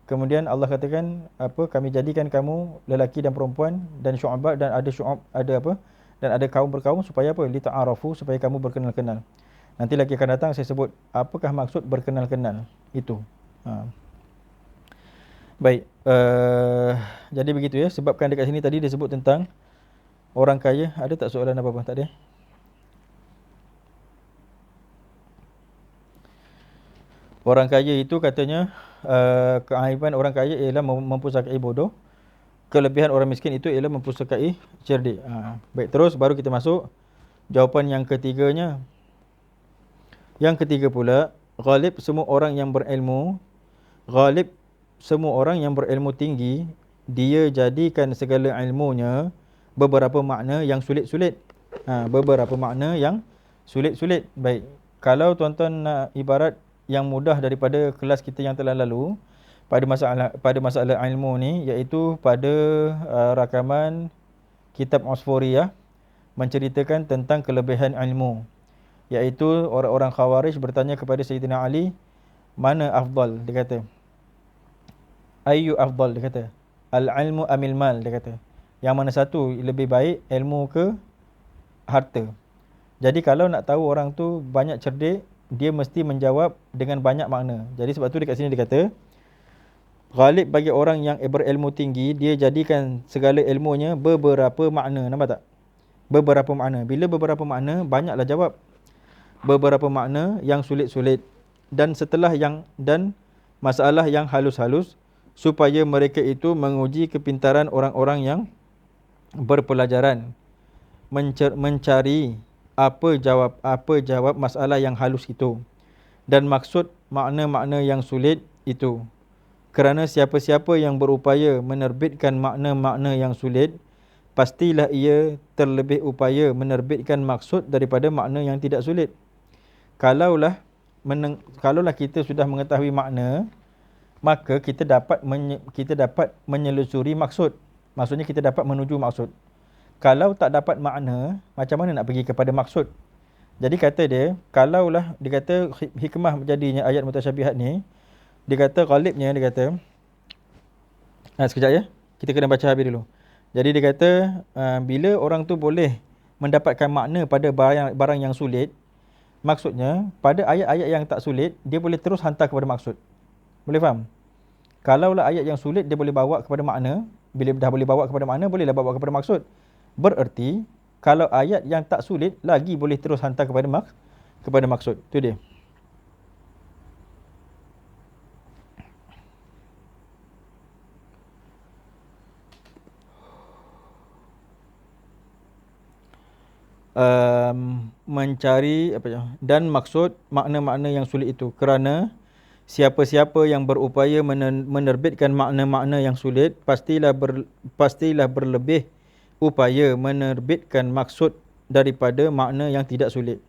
Kemudian Allah katakan kami jadikan kamu lelaki dan perempuan dan syu'ab, dan ada kaum berkaum supaya lita'arafu, supaya kamu berkenal-kenal. Nanti lagi akan datang saya sebut apakah maksud berkenal-kenal itu. Baik, jadi begitu ya. Sebabkan dekat sini tadi dia sebut tentang orang kaya. Ada tak soalan apa-apa? Tak ada. Orang kaya itu katanya keaiban orang kaya ialah mempusakai bodoh. Kelebihan orang miskin itu ialah mempusakai cerdik. Baik, terus baru kita masuk jawapan yang ketiganya. Yang ketiga pula, ghalib semua orang yang berilmu tinggi, dia jadikan segala ilmunya beberapa makna yang sulit-sulit. Beberapa makna yang sulit-sulit. Baik, kalau tuan-tuan nak ibarat yang mudah daripada kelas kita yang telah lalu pada masalah ilmu ni, iaitu pada rakaman kitab Usfuriyah menceritakan tentang kelebihan ilmu, iaitu orang-orang Khawarij bertanya kepada Sayyidina Ali, mana afdal? Dia kata, ayyu afdal? Dia kata, al-ilmu amil mal? Dia kata, yang mana satu lebih baik, ilmu ke harta? Jadi kalau nak tahu orang tu banyak cerdik, dia mesti menjawab dengan banyak makna. Jadi sebab tu dekat sini dia kata, ghalib bagi orang yang berilmu tinggi, dia jadikan segala ilmunya beberapa makna. Nampak tak? Beberapa makna. Bila beberapa makna, banyaklah jawab. Beberapa makna yang sulit-sulit, dan masalah yang halus-halus, supaya mereka itu menguji kepintaran orang-orang yang berpelajaran, mencari apa jawab masalah yang halus itu, dan maksud makna-makna yang sulit itu. Kerana siapa-siapa yang berupaya menerbitkan makna-makna yang sulit, pastilah ia terlebih upaya menerbitkan maksud daripada makna yang tidak sulit. Kalaulah kita sudah mengetahui makna, maka kita dapat menyelusuri maksud. Maksudnya kita dapat menuju maksud. Kalau tak dapat makna, macam mana nak pergi kepada maksud? Jadi kata dia, kalaulah, dia kata hikmah menjadinya ayat mutasyabihat ni, dia kata ghalibnya, dia kata Sekejap ya. Kita kena baca habis dulu. Jadi dia kata bila orang tu boleh mendapatkan makna pada barang yang sulit, maksudnya pada ayat-ayat yang tak sulit, dia boleh terus hantar kepada maksud. Boleh faham? Kalaulah ayat yang sulit dia boleh bawa kepada makna, bila dah boleh bawa kepada makna, bolehlah bawa kepada maksud. Bererti kalau ayat yang tak sulit lagi boleh terus hantar kepada maksud. Itu dia. Mencari dan maksud makna-makna yang sulit itu, kerana siapa-siapa yang berupaya menerbitkan makna-makna yang sulit pastilah berlebih upaya menerbitkan maksud daripada makna yang tidak sulit.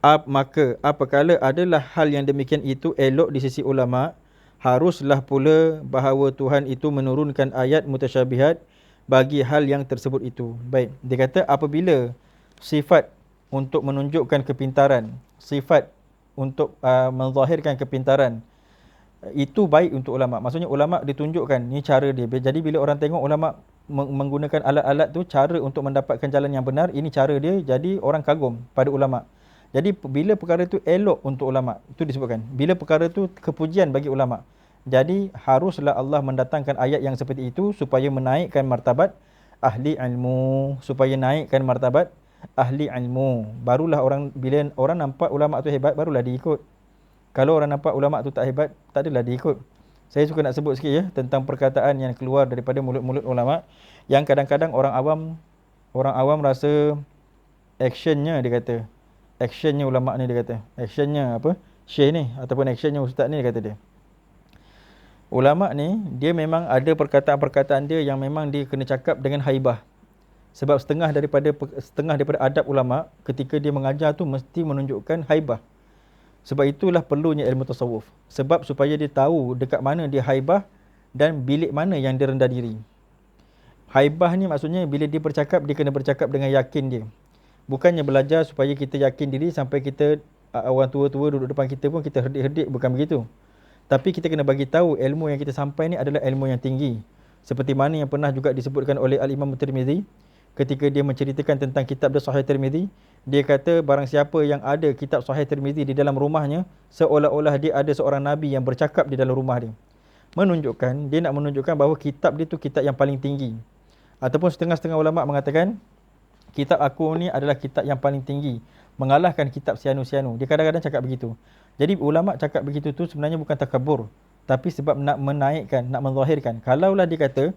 Maka apakala adalah hal yang demikian itu elok di sisi ulama, haruslah pula bahawa Tuhan itu menurunkan ayat mutasyabihat bagi hal yang tersebut itu. Baik, dia kata apabila sifat untuk menunjukkan kepintaran, sifat untuk menzahirkan kepintaran, itu baik untuk ulama. Maksudnya ulama ditunjukkan ni cara dia. Jadi bila orang tengok ulama menggunakan alat-alat tu, cara untuk mendapatkan jalan yang benar, ini cara dia, jadi orang kagum pada ulama. Jadi bila perkara tu elok untuk ulama, itu disebutkan. Bila perkara tu kepujian bagi ulama, jadi haruslah Allah mendatangkan ayat yang seperti itu supaya menaikkan martabat ahli ilmu, supaya naikkan martabat ahli ilmu. Barulah bila orang nampak ulama tu hebat, barulah diikut. Kalau orang nampak ulama tu tak hebat, tak adalah diikut. Saya suka nak sebut sikit ya tentang perkataan yang keluar daripada mulut-mulut ulama yang kadang-kadang orang awam rasa actionnya, dia kata actionnya ulama ni, dia kata actionnya apa, syekh ni ataupun actionnya ustaz ni, dia kata dia ulama ni dia memang ada perkataan-perkataan dia yang memang dia kena cakap dengan haibah. Sebab setengah daripada adab ulama ketika dia mengajar tu mesti menunjukkan haibah. Sebab itulah perlunya ilmu tasawuf. Sebab supaya dia tahu dekat mana dia haibah dan bilik mana yang dia rendah diri. Haibah ni maksudnya bila dia bercakap, dia kena bercakap dengan yakin dia. Bukannya belajar supaya kita yakin diri sampai kita orang tua-tua duduk depan kita pun kita herdik-herdik, bukan begitu. Tapi kita kena bagi tahu ilmu yang kita sampai ni adalah ilmu yang tinggi. Seperti mana yang pernah juga disebutkan oleh Al-Imam Tirmizi ketika dia menceritakan tentang kitab dia Sahih Tirmizi. Dia kata barang siapa yang ada kitab Sahih Tirmizi di dalam rumahnya, seolah-olah dia ada seorang Nabi yang bercakap di dalam rumah dia. Dia nak menunjukkan bahawa kitab dia tu kitab yang paling tinggi. Ataupun setengah-setengah ulama mengatakan kitab aku ni adalah kitab yang paling tinggi, mengalahkan kitab sianu-sianu. Dia kadang-kadang cakap begitu. Jadi ulama cakap begitu tu sebenarnya bukan takabur, tapi sebab nak menaikkan, nak menzahirkan. Kalaulah dia kata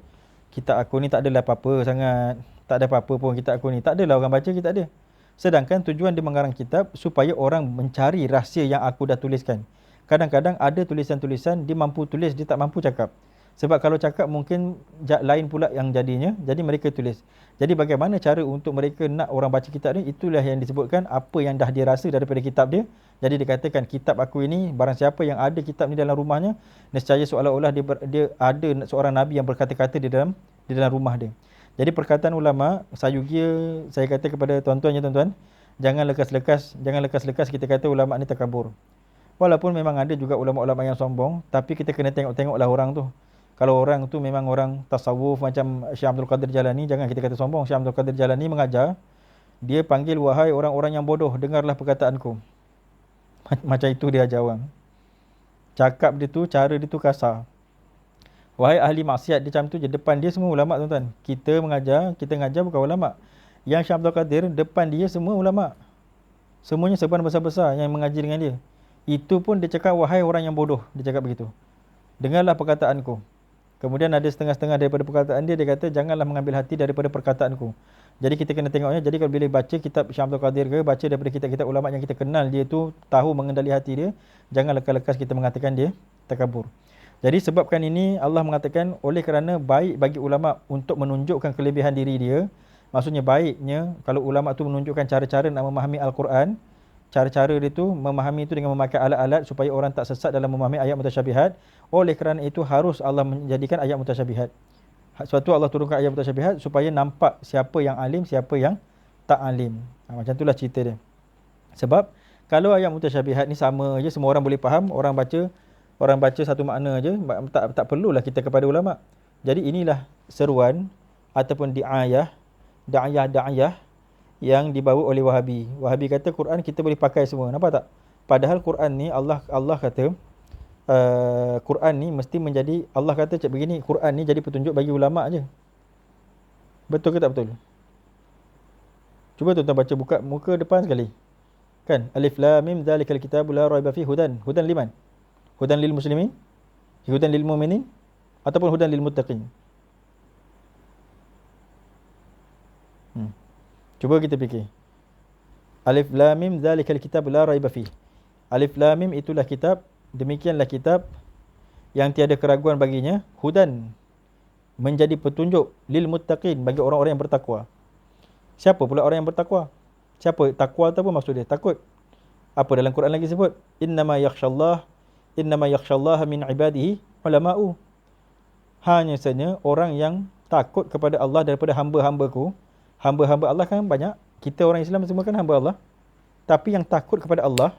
kitab aku ni tak adalah apa-apa sangat, tak ada apa-apa pun kitab aku ni, tak adalah orang baca kitab dia. Sedangkan tujuan dia mengarang kitab supaya orang mencari rahsia yang aku dah tuliskan. Kadang-kadang ada tulisan-tulisan dia mampu tulis, dia tak mampu cakap. Sebab kalau cakap mungkin lain pula yang jadinya, jadi mereka tulis. Jadi bagaimana cara untuk mereka nak orang baca kitab ni, itulah yang disebutkan apa yang dah dia rasa daripada kitab dia. Jadi dikatakan kitab aku ini, barang siapa yang ada kitab ni dalam rumahnya, nescaya seolah-olah dia ada seorang Nabi yang berkata-kata di dalam rumah dia. Jadi perkataan ulama, sayugia saya kata kepada tuan-tuan ya tuan-tuan, jangan lekas-lekas kita kata ulama ni takabur. Walaupun memang ada juga ulama-ulama yang sombong, tapi kita kena tengok-tengoklah orang tu. Kalau orang tu memang orang tasawuf macam Syekh Abdul Qadir Jalani, jangan kita kata sombong. Syekh Abdul Qadir Jalani mengajar, dia panggil wahai orang-orang yang bodoh, dengarlah perkataanku. Macam itu dia ajar orang. Cakap dia tu, cara dia tu kasar. Wahai ahli maksiat, dia macam tu je. Depan dia semua ulama tuan-tuan. Kita ngajar bukan ulama. Yang Syekh Abdul Qadir, depan dia semua ulama. Semuanya seban besar-besar yang mengaji dengan dia. Itu pun dia cakap wahai orang yang bodoh, dia cakap begitu. Dengarlah perkataanku. Kemudian ada setengah-setengah daripada perkataan dia, dia kata janganlah mengambil hati daripada perkataanku. Jadi kita kena tengoknya. Jadi kalau bila baca kitab Syekh Abdul Qadir ke, baca daripada kitab-kitab ulama yang kita kenal dia tu tahu mengendali hati dia, jangan lekas-lekas kita mengatakan dia takabur. Jadi sebabkan ini Allah mengatakan oleh kerana baik bagi ulama untuk menunjukkan kelebihan diri dia. Maksudnya baiknya kalau ulama tu menunjukkan cara-cara nak memahami Al-Quran, cara-cara dia tu memahami itu dengan memakai alat-alat supaya orang tak sesat dalam memahami ayat mutasyabihat. Oleh kerana itu harus Allah menjadikan ayat mutasyabihat. Sebab tu Allah turunkan ayat mutasyabihat supaya nampak siapa yang alim, siapa yang tak alim. Macam itulah cerita dia. Sebab kalau ayat mutasyabihat ni sama je, semua orang boleh faham, orang baca satu makna je, tak perlulah kita kepada ulama. Jadi inilah seruan ataupun da'ayah yang dibawa oleh Wahabi. Wahabi kata Quran kita boleh pakai semua. Nampak tak? Padahal Quran ni Allah kata Quran ni mesti menjadi, Allah kata cak begini, Quran ni jadi petunjuk bagi ulama je. Betul ke tak betul? Cuba tuan-tuan baca, buka muka depan sekali. Kan? Alif lam mim zalikal kitabul la raiba fihi hudan liman? Hudan lil muslimin? Hudan lil mu'minin? Ataupun hudan lil muttaqin? Cuba kita fikir. Alif lam mim zalikal kitabul la raiba fihi. Alif lam mim itulah kitab, demikianlah kitab yang tiada keraguan baginya, hudan, menjadi petunjuk, lil muttaqin, bagi orang-orang yang bertakwa. Siapa pula orang yang bertakwa? Siapa? Takwa tu apa maksud dia? Takut. Apa dalam Quran lagi sebut? Innama yakhshallah min ibadihi ulama'u. Hanya saja orang yang takut kepada Allah daripada hamba-hambaku. Hamba-hamba Allah kan banyak. Kita orang Islam semua kan hamba Allah. Tapi yang takut kepada Allah,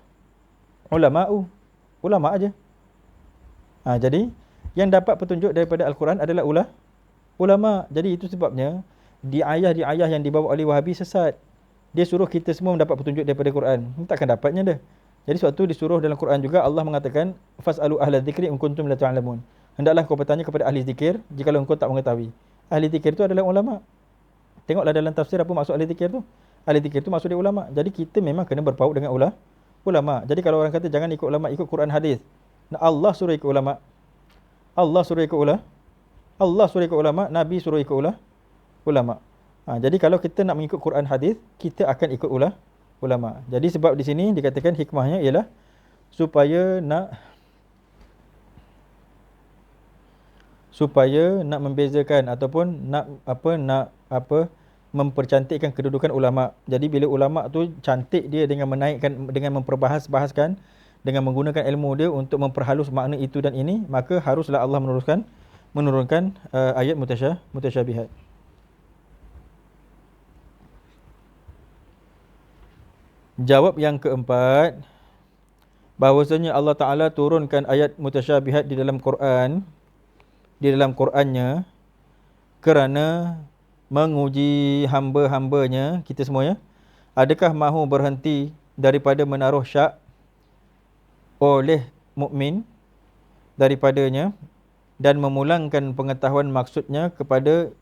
ulama'u. Ulama' aja. Jadi yang dapat petunjuk daripada Al-Quran adalah ulama. Jadi itu sebabnya diayah yang dibawa oleh Wahabi sesat. Dia suruh kita semua mendapat petunjuk daripada Quran. Takkan dapatnya dah. Jadi suatu disuruh dalam Quran juga Allah mengatakan fasalu ahla dzikri in kuntum la ta'lamun. Hendaklah kau bertanya kepada ahli zikir jika engkau tak mengetahui. Ahli zikir itu adalah ulama. Tengoklah dalam tafsir apa maksud ahli zikir tu. Ahli zikir tu maksud dia ulama. Jadi kita memang kena berpaut dengan ulama. Jadi kalau orang kata jangan ikut ulama, ikut Quran hadis. Allah suruh ikut ulama. Allah suruh ikut ulama, Nabi suruh ikut ulama. Jadi kalau kita nak mengikut Quran hadis, kita akan ikut ulama. Jadi sebab di sini dikatakan hikmahnya ialah supaya nak membezakan ataupun nak mempercantikkan kedudukan ulama. Jadi bila ulama tu cantik dia dengan menaikkan, dengan memperbahas-bahaskan, dengan menggunakan ilmu dia untuk memperhalus makna itu dan ini, maka haruslah Allah menurunkan ayat mutasyabihat. Jawab yang keempat, bahawasanya Allah Ta'ala turunkan ayat mutasyabihat di dalam Qurannya kerana menguji hamba-hambanya, kita semuanya, adakah mahu berhenti daripada menaruh syak oleh mukmin daripadanya dan memulangkan pengetahuan maksudnya kepada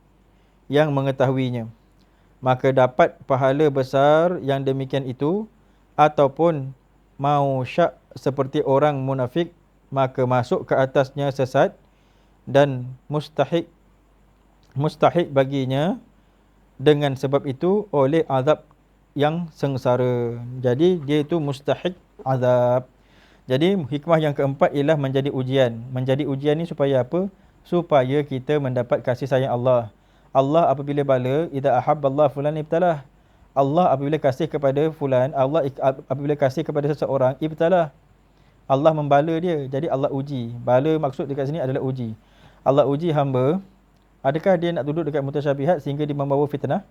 yang mengetahuinya, maka dapat pahala besar yang demikian itu, ataupun mau syak seperti orang munafik, maka masuk ke atasnya sesat dan mustahik baginya dengan sebab itu oleh azab yang sengsara. Jadi dia itu mustahik azab. Jadi hikmah yang keempat ialah menjadi ujian. Menjadi ujian ni supaya apa? Supaya kita mendapat kasih sayang Allah. Allah apabila bala, idza ahabballahu fulan ibtalah. Allah apabila kasih kepada fulan, Allah apabila kasih kepada seseorang, ibtalah. Allah membala dia. Jadi Allah uji. Bala maksud dekat sini adalah uji. Allah uji hamba, adakah dia nak duduk dekat mutasyabihat sehingga dia membawa fitnah,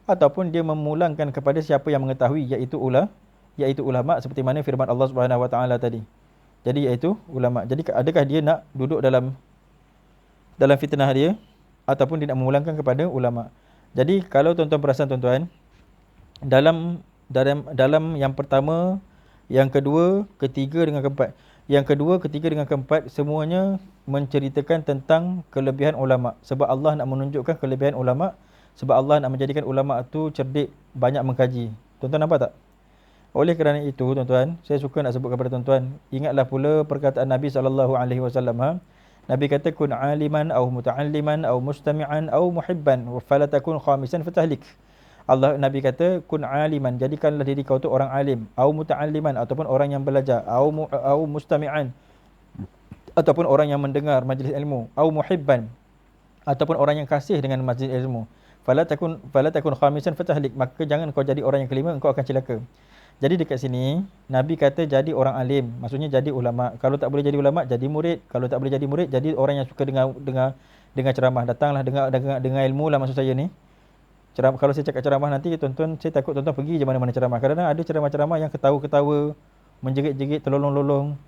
ataupun dia memulangkan kepada siapa yang mengetahui, iaitu ulama, seperti mana firman Allah Subhanahu Wa Taala tadi. Jadi iaitu ulama. Jadi adakah dia nak duduk dalam fitnah dia, ataupun dia nak memulangkan kepada ulama. Jadi kalau tuan-tuan perasan tuan-tuan, dalam yang pertama, yang kedua, ketiga dengan keempat. Yang kedua, ketiga dengan keempat semuanya menceritakan tentang kelebihan ulama. Sebab Allah nak menunjukkan kelebihan ulama, sebab Allah nak menjadikan ulama tu cerdik, banyak mengkaji. Tuan-tuan nampak tak? Oleh kerana itu tuan-tuan, saya suka nak sebut kepada tuan-tuan, ingatlah pula perkataan Nabi SAW. Nabi kata kun aliman aw muta'alliman aw mustami'an aw muhibban fala takun khamisan fatahlik. Nabi kata kun aliman, jadikanlah diri kau tu orang alim, aw muta'alliman ataupun orang yang belajar, aw mustami'an ataupun orang yang mendengar majlis ilmu, aw muhibban ataupun orang yang kasih dengan majlis ilmu. Fala takun khamisan fatahlik, maka jangan kau jadi orang yang kelima, engkau akan celaka. Jadi dekat sini Nabi kata jadi orang alim, maksudnya jadi ulama. Kalau tak boleh jadi ulama, jadi murid. Kalau tak boleh jadi murid, jadi orang yang suka dengar ceramah. Datanglah dengar ilmu lah maksud saya ni. Kalau saya cakap ceramah nanti tuan-tuan, saya takut tuan-tuan pergi je mana-mana ceramah. Kadang-kadang ada ceramah-ceramah yang ketawa-ketawa, menjerit-jerit, terlolong-lolong.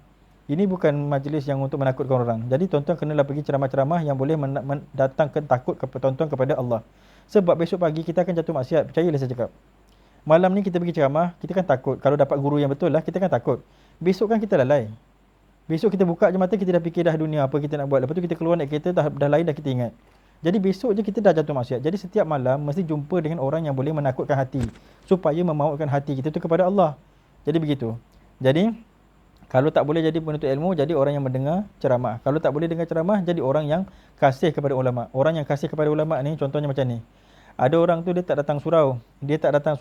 Ini bukan majlis yang untuk menakutkan orang. Jadi tuan-tuan kenalah pergi ceramah-ceramah yang boleh mendatangkan takut kepada tuan-tuan kepada Allah. Sebab besok pagi kita akan jatuh maksiat. Percayalah saya cakap. Malam ni kita pergi ceramah, kita kan takut. Kalau dapat guru yang betul lah, kita kan takut. Besok kan kita lalai. Besok kita buka je mata, kita dah fikir dah dunia apa kita nak buat. Lepas tu kita keluar naik kereta, dah lain dah kita ingat. Jadi besok je kita dah jatuh maksiat. Jadi setiap malam mesti jumpa dengan orang yang boleh menakutkan hati. Supaya memawakkan hati kita tu kepada Allah. Jadi begitu. Jadi, kalau tak boleh jadi penuntut ilmu, jadi orang yang mendengar ceramah. Kalau tak boleh dengar ceramah, jadi orang yang kasih kepada ulama. Orang yang kasih kepada ulama ni, contohnya macam ni. Ada orang tu dia tak datang surau. Dia tak datang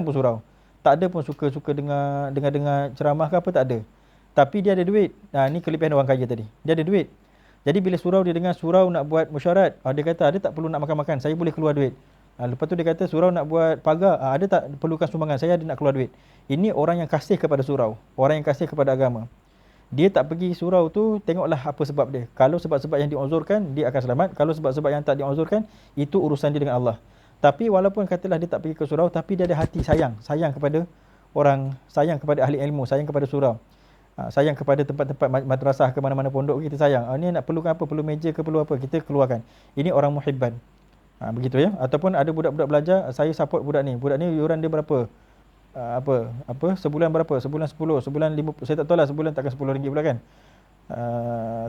pun surau. Tak ada pun suka-suka dengar ceramah ke apa, tak ada. Tapi dia ada duit. Ni kelebihan orang kaya tadi. Dia ada duit. Jadi bila surau dia dengar surau nak buat mesyuarat, dia kata ada tak perlu nak makan-makan, saya boleh keluar duit. Lepas tu dia kata surau nak buat pagar, ada tak perlukan sumbangan, saya ada nak keluar duit. Ini orang yang kasih kepada surau, orang yang kasih kepada agama. Dia tak pergi surau tu, tengoklah apa sebab dia. Kalau sebab-sebab yang diuzurkan, dia akan selamat. Kalau sebab-sebab yang tak diuzurkan, itu urusan dia dengan Allah. Tapi walaupun katalah dia tak pergi ke surau, tapi dia ada hati sayang kepada orang, sayang kepada ahli ilmu, sayang kepada surau. Sayang kepada tempat-tempat madrasah ke mana-mana pondok, kita sayang. Ni nak perlukan apa, perlu meja ke perlu apa, kita keluarkan. Ini orang muhibban. Begitu ya. Ataupun ada budak-budak belajar, saya support budak ni yuran dia berapa, sebulan berapa, sebulan 10, sebulan 50, saya tak tahu lah, sebulan takkan RM10 pula kan.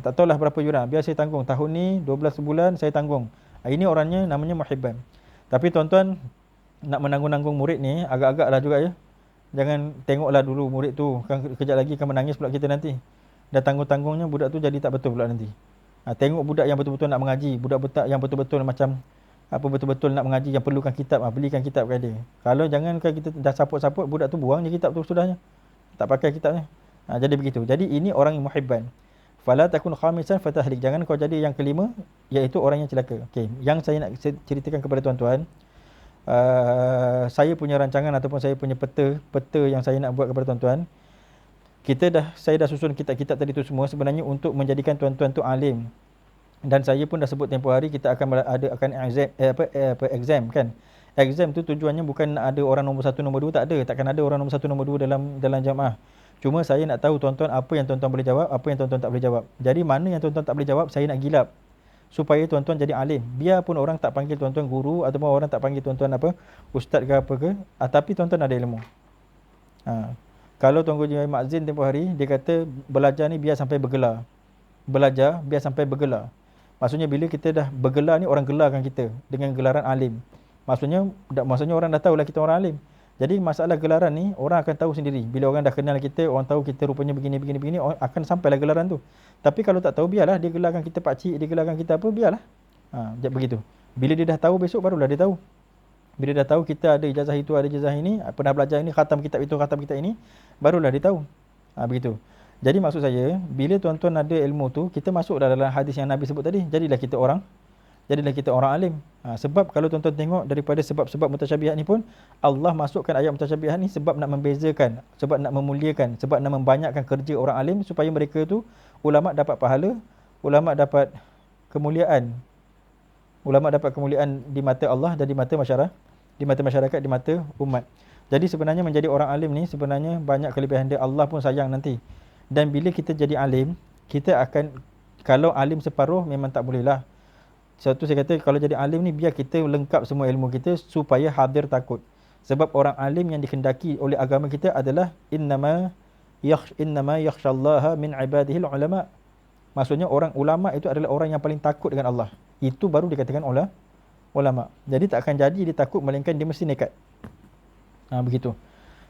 Tak tahu lah berapa yuran, biar saya tanggung tahun ni 12 bulan saya tanggung. Ini orangnya namanya muhibban. Tapi tuan-tuan nak menanggung-nanggung murid ni agak-agak lah juga ya. Jangan tengoklah dulu murid tu, kan kejap lagi akan menangis pula kita nanti. Dah tanggung-tanggungnya budak tu jadi tak betul pula nanti. Tengok budak yang betul-betul nak mengaji, budak-budak yang betul-betul macam betul-betul nak mengaji, yang perlukan kitab, belikan kitab kepada dia. Kalau jangankan kita dah support budak tu buang je kitab tu sudahnya. Tak pakai kitabnya. Jadi begitu. Jadi ini orang yang muhibban. Fala takun khamisan fatahlik. Jangan kau jadi yang kelima, iaitu orang yang celaka. Okey, yang saya nak ceritakan kepada tuan-tuan, saya punya rancangan ataupun saya punya peta yang saya nak buat kepada tuan-tuan. Saya dah susun kitab-kitab tadi tu semua sebenarnya untuk menjadikan tuan-tuan tu alim. Dan saya pun dah sebut tempoh hari kita akan exam kan. Exam tu tujuannya bukan ada orang nombor 1 nombor 2, tak ada. Takkan ada orang nombor 1 nombor 2 dalam jamaah. Cuma saya nak tahu tuan-tuan apa yang tuan-tuan boleh jawab, apa yang tuan-tuan tak boleh jawab. Jadi mana yang tuan-tuan tak boleh jawab, saya nak gilap supaya tuan-tuan jadi alim. Biarpun orang tak panggil tuan-tuan guru ataupun orang tak panggil tuan-tuan ustaz ke apa ke, tapi tuan-tuan ada ilmu. Kalau Tuan Guru Mak Zin tempoh hari, dia kata belajar ni biar sampai bergelar. Belajar biar sampai bergelar. Maksudnya bila kita dah bergelar ni, orang gelarkan kita dengan gelaran alim. Maksudnya orang dah tahulah kita orang alim. Jadi masalah gelaran ni orang akan tahu sendiri. Bila orang dah kenal kita, orang tahu kita rupanya begini, akan sampailah gelaran tu. Tapi kalau tak tahu, biarlah dia gelarkan kita pak cik, dia gelarkan kita apa, biarlah. Begitu. Bila dia dah tahu, besok barulah dia tahu. Bila dah tahu kita ada ijazah itu, ada ijazah ini, pernah belajar ini, khatam kitab itu, khatam kitab ini, barulah dia tahu. Begitu. Jadi maksud saya, bila tuan-tuan ada ilmu tu, kita masuk dalam hadis yang Nabi sebut tadi, jadilah kita orang alim. Sebab kalau tuan-tuan tengok daripada sebab-sebab mutasyabihat ni pun, Allah masukkan ayat mutasyabihat ni sebab nak membezakan, sebab nak memuliakan, sebab nak membanyakkan kerja orang alim supaya mereka tu ulama dapat pahala, ulama dapat kemuliaan. Ulama dapat kemuliaan di mata Allah dan di mata masyarakat, di mata umat. Jadi sebenarnya menjadi orang alim ni sebenarnya banyak kelebihan dia. Allah pun sayang nanti. Dan bila kita jadi alim, kita akan, kalau alim separuh memang tak boleh lah. Sebab tu saya kata kalau jadi alim ni biar kita lengkap semua ilmu kita supaya hadir takut. Sebab orang alim yang dikendaki oleh agama kita adalah innama yakhshallaha min ibadihi ulama. Maksudnya orang ulama itu adalah orang yang paling takut dengan Allah. Itu baru dikatakan ulama. Jadi tak akan jadi dia takut, melainkan dia mesti nekat. Begitu.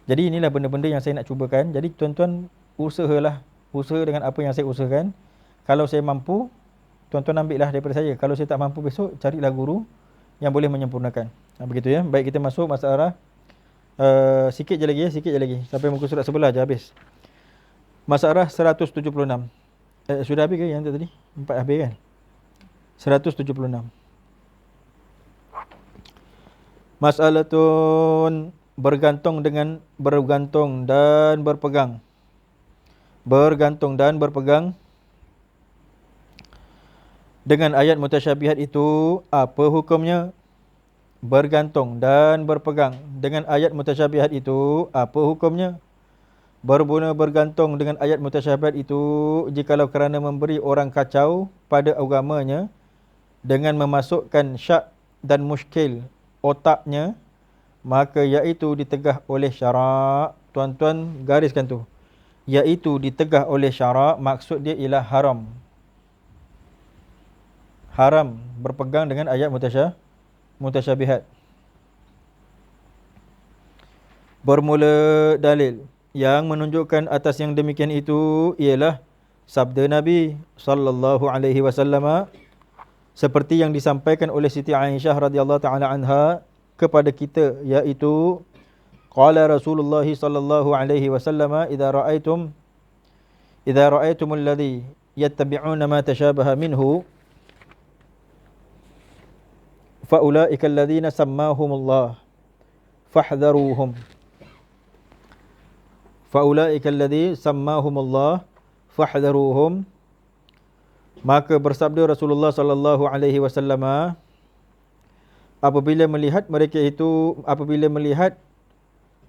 Jadi inilah benda-benda yang saya nak cubakan. Jadi tuan-tuan usaha dengan apa yang saya usahakan. Kalau saya mampu, tuan-tuan ambil lah daripada saya. Kalau saya tak mampu besok, carilah guru yang boleh menyempurnakan. Begitu ya. Baik, kita masuk masalah sikit je lagi. Sampai muka surat sebelah je habis. Masalah 176. Sudah habis ke yang tadi? 4 habis kan? 176. Mas'alatun bergantung dan berpegang. Bergantung dan berpegang dengan ayat mutasyabihat itu apa hukumnya? Bergantung dan berpegang dengan ayat mutasyabihat itu apa hukumnya? Bermula bergantung dengan ayat mutasyabihat itu jikalau kerana memberi orang kacau pada agamanya dengan memasukkan syak dan muskil otaknya, maka iaitu ditegah oleh syarak. Tuan-tuan gariskan tu. Iaitu ditegah oleh syarak, maksud dia ialah haram. Haram berpegang dengan ayat mutasyabihat. Bermula dalil yang menunjukkan atas yang demikian itu ialah sabda Nabi sallallahu alaihi wasallam seperti yang disampaikan oleh Siti Aisyah radhiyallahu taala anha kepada kita, iaitu qala Rasulullah sallallahu alaihi wasallam idza ra'aitumul ladzi yattabi'una ma tashabaha minhu fa ulaika alladhina sammahumullah fahdharuhum. Faulaika alladhi sammahumullah fahdharuhum. Maka bersabda Rasulullah sallallahu alaihi wasallam, apabila melihat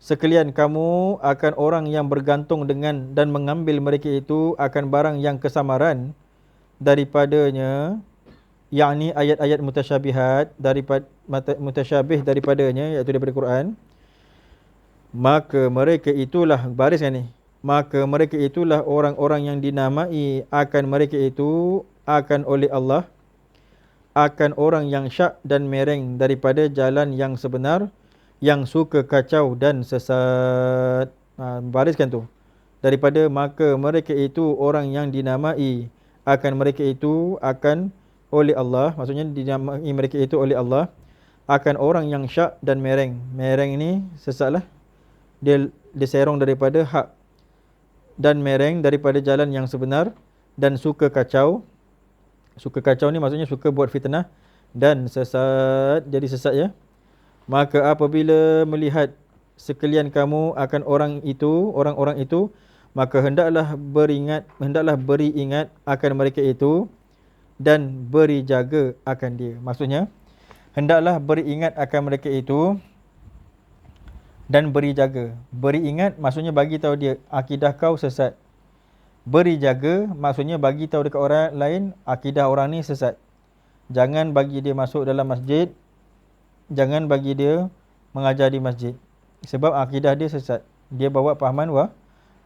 sekalian kamu akan orang yang bergantung dengan dan mengambil mereka itu akan barang yang kesamaran daripadanya, yakni ayat-ayat mutasyabihat mutasyabih daripadanya, iaitu daripada Quran, maka mereka itulah, bariskan ni, maka mereka itulah orang-orang yang dinamai akan mereka itu akan oleh Allah akan orang yang syak dan mereng daripada jalan yang sebenar, yang suka kacau dan sesat. Bariskan tu. Daripada maka mereka itu orang yang dinamai akan mereka itu akan oleh Allah, maksudnya dinamai mereka itu oleh Allah akan orang yang syak dan mereng. Mereng ni sesatlah. Dia diserong daripada hak, dan mereng daripada jalan yang sebenar, dan suka kacau. Suka kacau ni maksudnya suka buat fitnah dan sesat, jadi sesat ya. Maka apabila melihat sekalian kamu akan orang-orang itu, maka hendaklah beri ingat akan mereka itu dan beri jaga akan dia. Maksudnya hendaklah beri ingat akan mereka itu dan beri jaga. Beri ingat maksudnya bagi tahu dia akidah kau sesat. Beri jaga maksudnya bagi tahu dekat orang lain akidah orang ni sesat. Jangan bagi dia masuk dalam masjid. Jangan bagi dia mengajar di masjid. Sebab akidah dia sesat. Dia bawa pahaman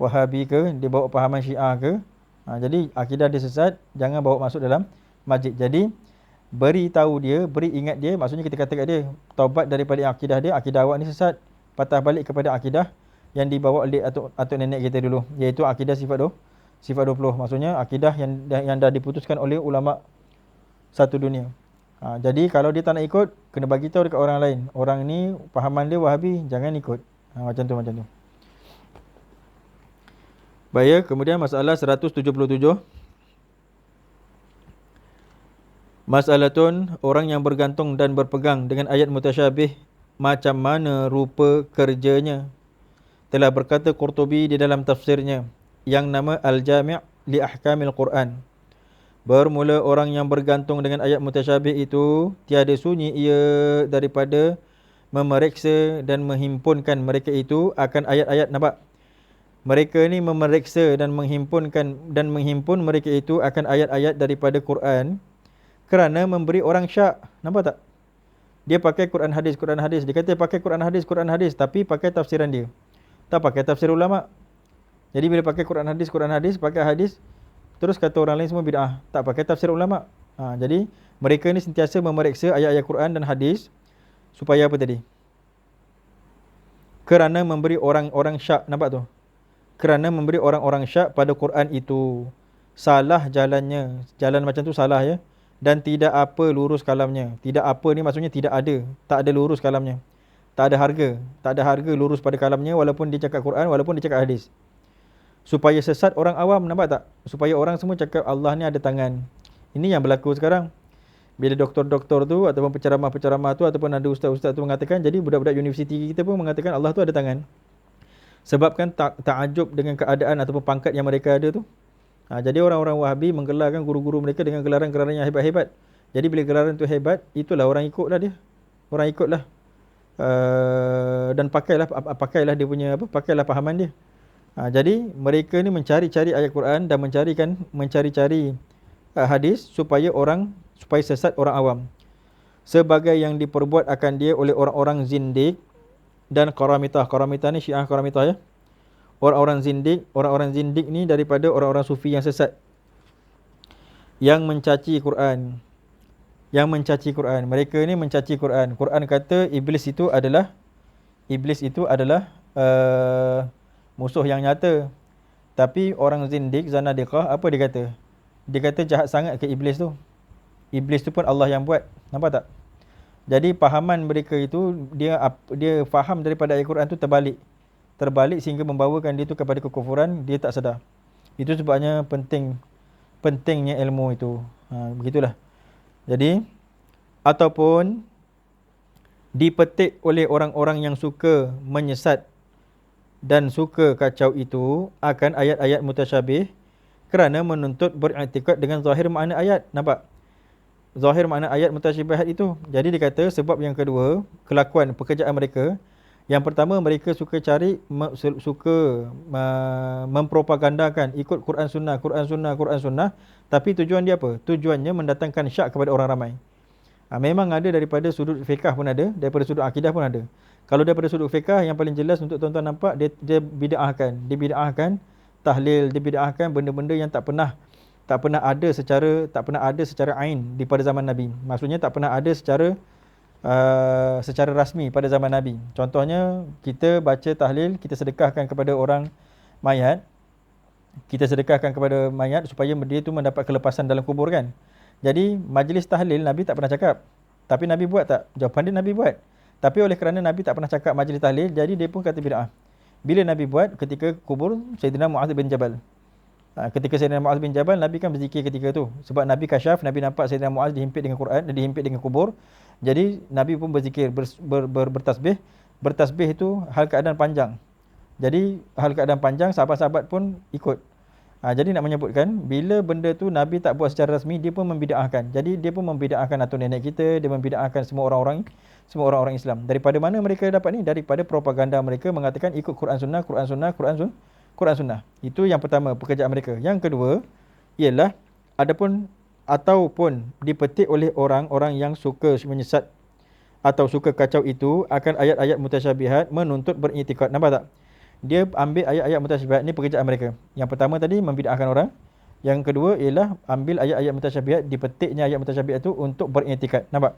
Wahabi ke, dia bawa pahaman Syiah ke. Jadi akidah dia sesat, jangan bawa masuk dalam masjid. Jadi beri tahu dia, beri ingat dia, maksudnya kita kata kat dia, taubat daripada akidah dia, akidah awak ni sesat. Patah balik kepada akidah yang dibawa oleh atuk nenek kita dulu, iaitu akidah sifat 20. Maksudnya akidah yang dah diputuskan oleh ulama satu dunia. Jadi kalau dia tak nak ikut, kena bagi tahu dekat orang lain, orang ni pahaman dia Wahabi, jangan ikut. Macam tu. Baik, kemudian masalah 177. Masalatun, orang yang bergantung dan berpegang dengan ayat mutasyabih, macam mana rupa kerjanya. Telah berkata Qurtubi di dalam tafsirnya yang nama Al-Jami' li Ahkamil Quran. Bermula orang yang bergantung dengan ayat mutasyabih itu tiada sunyi ia daripada memeriksa dan menghimpunkan mereka itu akan ayat-ayat. Nampak? Mereka ni memeriksa dan menghimpun mereka itu akan ayat-ayat daripada Quran kerana memberi orang syak. Nampak tak? Dia pakai Quran hadis. Dia kata pakai Quran hadis tapi pakai tafsiran dia. Tak pakai tafsir ulama. Jadi bila pakai Quran hadis, pakai hadis, terus kata orang lain semua bid'ah. Tak pakai tafsir ulama. Jadi mereka ni sentiasa memeriksa ayat-ayat Quran dan hadis supaya apa tadi? Kerana memberi orang-orang syak. Nampak tu? Kerana memberi orang-orang syak pada Quran itu. Salah jalannya. Jalan macam tu salah ya. Dan tidak apa lurus kalamnya. Tidak apa ni maksudnya tidak ada. Tak ada lurus kalamnya. Tak ada harga. Tak ada harga lurus pada kalamnya walaupun dia cakap Quran, walaupun dia cakap hadis. Supaya sesat orang awam, nampak tak? Supaya orang semua cakap Allah ni ada tangan. Ini yang berlaku sekarang. Bila doktor-doktor tu ataupun penceramah-penceramah tu ataupun ada ustaz-ustaz tu mengatakan, jadi budak-budak universiti kita pun mengatakan Allah tu ada tangan. Sebab kan takjub dengan keadaan ataupun pangkat yang mereka ada tu. Jadi orang-orang Wahabi menggelarkan guru-guru mereka dengan gelaran-gelaran yang hebat-hebat. Jadi bila gelaran tu hebat, itulah orang ikutlah dia. Orang ikutlah. Dan pakailah dia punya pakailah pahaman dia. Jadi mereka ni mencari-cari ayat Quran dan mencari-cari hadis supaya sesat orang awam. Sebagai yang diperbuat akan dia oleh orang-orang zindik dan Qaramitah. Qaramitah ni Syiah Qaramitah ya. Orang-orang zindik ni daripada orang-orang sufi yang sesat, yang mencaci Quran. Mereka ni mencaci Quran. Quran kata iblis itu adalah musuh yang nyata. Tapi orang zindik, zanadiqah, apa dia kata? Dia kata jahat sangat ke iblis tu. Iblis tu pun Allah yang buat. Nampak tak? Jadi pahaman mereka itu, dia faham daripada ayat Quran tu terbalik sehingga membawakan dia tu kepada kekufuran, dia tak sedar. Itu sebabnya pentingnya ilmu itu. Begitulah. Jadi ataupun dipetik oleh orang-orang yang suka menyesat dan suka kacau itu akan ayat-ayat mutasyabih kerana menuntut beriktikad dengan zahir makna ayat. Nampak? Zahir makna ayat mutasyabihat itu. Jadi dia kata sebab yang kedua, kelakuan pekerjaan mereka. Yang pertama, mereka suka mempropagandakan ikut Quran Sunnah. Tapi tujuan dia apa? Tujuannya mendatangkan syak kepada orang ramai. Memang ada daripada sudut fiqah pun ada, daripada sudut akidah pun ada. Kalau daripada sudut fiqah, yang paling jelas untuk tuan-tuan nampak, dia bid'ahkan tahlil, dia bid'ahkan benda-benda yang tak pernah ada secara ain di pada zaman Nabi. Maksudnya tak pernah ada secara rasmi pada zaman Nabi. Contohnya, kita baca tahlil, kita sedekahkan kepada orang mayat. Supaya dia tu mendapat kelepasan dalam kubur kan. Jadi majlis tahlil Nabi tak pernah cakap. Tapi Nabi buat tak? Jawapan dia Nabi buat. Tapi oleh kerana Nabi tak pernah cakap majlis tahlil, jadi dia pun kata bid'ah. Bila Nabi buat? Ketika kubur Sayyidina Mu'adz bin Jabal. Ketika Sayyidina Mu'adz bin Jabal, Nabi kan berzikir ketika tu. Sebab Nabi kasyaf, Nabi nampak Sayyidina Mu'adz dihimpit dengan Quran, dihimpit dengan kubur. Jadi Nabi pun berzikir, bertasbih. Bertasbih itu hal keadaan panjang. Jadi hal keadaan panjang, sahabat-sahabat pun ikut. Jadi nak menyebutkan, bila benda tu Nabi tak buat secara rasmi, dia pun membida'ahkan. Jadi dia pun membida'ahkan atuk nenek kita, dia membida'ahkan semua orang-orang Islam. Daripada mana mereka dapat ni? Daripada propaganda mereka mengatakan ikut Quran Sunnah. Itu yang pertama, pekerjaan mereka. Yang kedua ialah ataupun dipetik oleh orang-orang yang suka menyesat atau suka kacau itu akan ayat-ayat mutasyabihat menuntut beriktikad. Nampak tak? Dia ambil ayat-ayat mutasyabihat ni, pekerjaan mereka. Yang pertama tadi membid'ahkan orang. Yang kedua ialah ambil ayat-ayat mutasyabihat, dipetiknya ayat mutasyabihat itu untuk beriktikad. Nampak?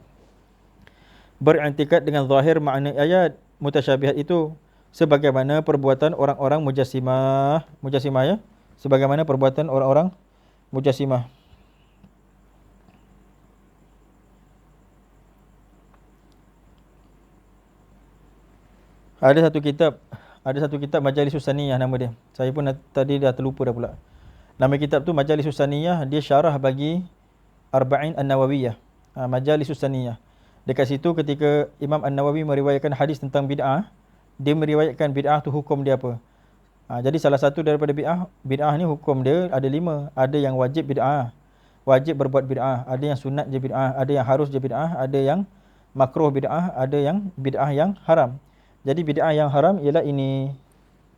Beriktikad dengan zahir makna ayat mutasyabihat itu sebagaimana perbuatan orang-orang mujassimah ya. Sebagaimana perbuatan orang-orang mujassimah. Ada satu kitab Majalisus Saniyah nama dia. Saya pun tadi dah terlupa dah pula. Nama kitab tu Majalisus Saniyah, dia syarah bagi Arba'in An-Nawawiyah. Majalisus Saniyah. Dekat situ ketika Imam An-Nawawi meriwayatkan hadis tentang bid'ah, dia meriwayatkan bid'ah tu hukum dia apa. Jadi salah satu daripada bid'ah ni hukum dia ada 5. Ada yang wajib bid'ah, wajib berbuat bid'ah. Ada yang sunat je bid'ah, ada yang harus je bid'ah, ada yang makruh bid'ah, ada yang bid'ah yang haram. Jadi bid'ah yang haram ialah ini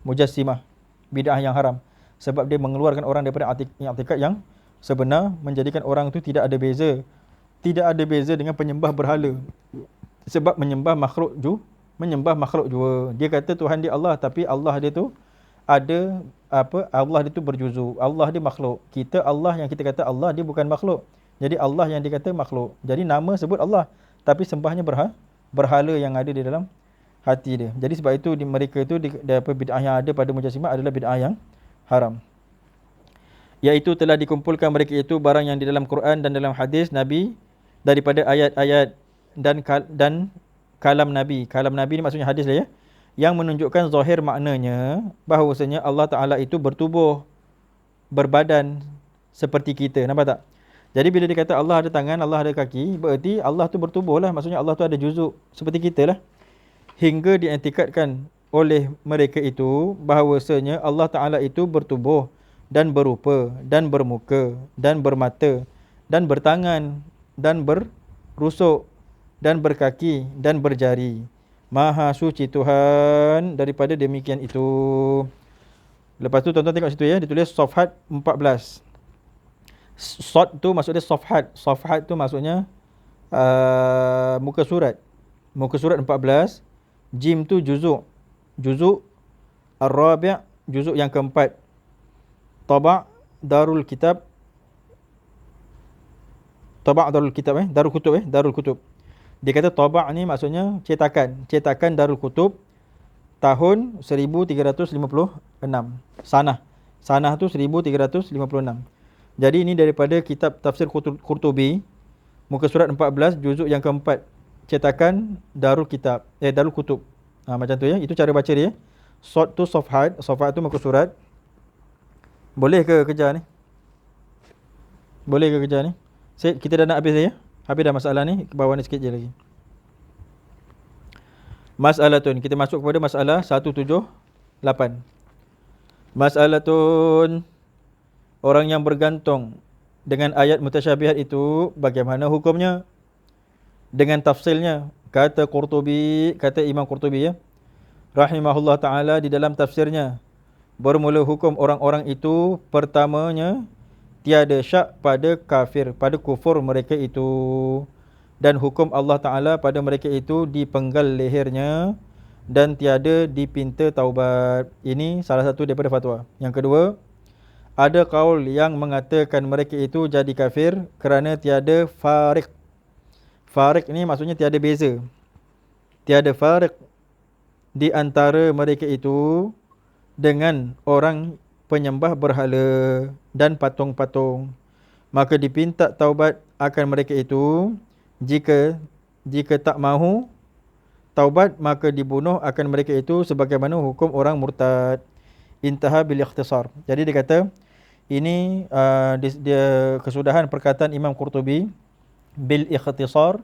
mujassimah, bid'ah yang haram. Sebab dia mengeluarkan orang daripada i'tikad yang sebenar, menjadikan orang tu tidak ada beza dengan penyembah berhala. Sebab menyembah makhluk juga. Dia kata Tuhan dia Allah, tapi Allah dia tu ada Allah dia tu berjuzu. Allah dia makhluk. Allah yang kita kata Allah, dia bukan makhluk. Jadi Allah yang dikata makhluk. Jadi nama sebut Allah, tapi sembahnya berhala yang ada di dalam hati dia. Jadi sebab itu mereka itu bid'ah yang ada pada mujassimah adalah bid'ah yang haram. Iaitu telah dikumpulkan mereka itu barang yang di dalam Quran dan dalam hadis Nabi daripada ayat-ayat dan kalam Nabi. Kalam Nabi ni maksudnya hadis lah ya. Yang menunjukkan zahir maknanya bahawasanya Allah Ta'ala itu bertubuh, berbadan seperti kita. Nampak tak? Jadi bila dikata Allah ada tangan, Allah ada kaki, berarti Allah tu bertubuh lah. Maksudnya Allah tu ada juzuk seperti kita lah. Hingga diiktikadkan oleh mereka itu bahawasanya Allah Ta'ala itu bertubuh dan berupa dan bermuka dan bermata dan bertangan dan berrusuk dan berkaki dan berjari. Maha suci Tuhan daripada demikian itu. Lepas tu tuan-tuan tengok situ ya, ditulis Safhat 14. Sod tu maksudnya Safhat. Safhat tu maksudnya muka surat. Muka surat 14. Jim tu juzuk. Juzuk Ar-Rabi', juzuk yang keempat. Taba' Darul Kitab. Taba' Darul Kitab Darul Kutub Darul Kutub. Dia kata taba' ni maksudnya cetakan. Cetakan Darul Kutub tahun 1356. Sanah. Sanah tu 1356. Jadi ini daripada kitab tafsir Qurtubi, muka surat 14, juzuk yang keempat. Cetakan Darul Kitab, Darul Kutub. Macam tu ya. Itu cara baca dia. Sod tu Safhat, Safhat tu muka surat. Boleh ke kejar ni? Boleh ke kejar ni? Kita dah nak habis ya. Habis dah masalah ni, ke bawah ni sikit je lagi. Mas'alatun, kita masuk kepada masalah 178. Mas'alatun, orang yang bergantung dengan ayat mutasyabihat itu bagaimana hukumnya? Dengan tafsirnya. Kata Qurtubi, kata Imam Qurtubi ya, rahimahullah ta'ala, di dalam tafsirnya, bermula hukum orang-orang itu pertamanya tiada syak pada kafir, pada kufur mereka itu, dan hukum Allah Ta'ala pada mereka itu dipenggal lehernya dan tiada dipinta taubat. Ini salah satu daripada fatwa. Yang kedua, ada kaul yang mengatakan mereka itu jadi kafir kerana tiada fariq. Fariq ni maksudnya tiada beza. Tiada fariq di antara mereka itu dengan orang penyembah berhala dan patung-patung. Maka dipinta taubat akan mereka itu. Jika tak mahu taubat, maka dibunuh akan mereka itu sebagaimana hukum orang murtad. Intaha bil ikhtisar. Jadi dia kata ini dia kesudahan perkataan Imam Qurtubi bil ikhtisar,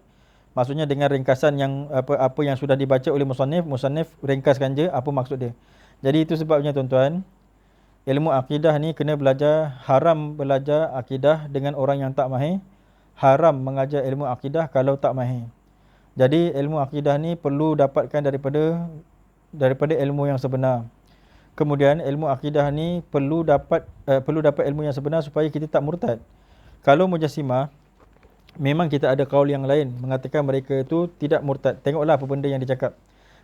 maksudnya dengan ringkasan yang apa yang sudah dibaca oleh musannif ringkaskan je apa maksud dia. Jadi itu sebabnya tuan-tuan, ilmu akidah ni kena belajar. Haram belajar akidah dengan orang yang tak mahir. Haram mengajar ilmu akidah kalau tak mahir. Jadi ilmu akidah ni perlu dapatkan daripada ilmu yang sebenar. Kemudian ilmu akidah ni perlu dapat ilmu yang sebenar supaya kita tak murtad. Kalau Mujassimah, memang kita ada kaul yang lain mengatakan mereka itu tidak murtad. Tengoklah apa benda yang dicakap.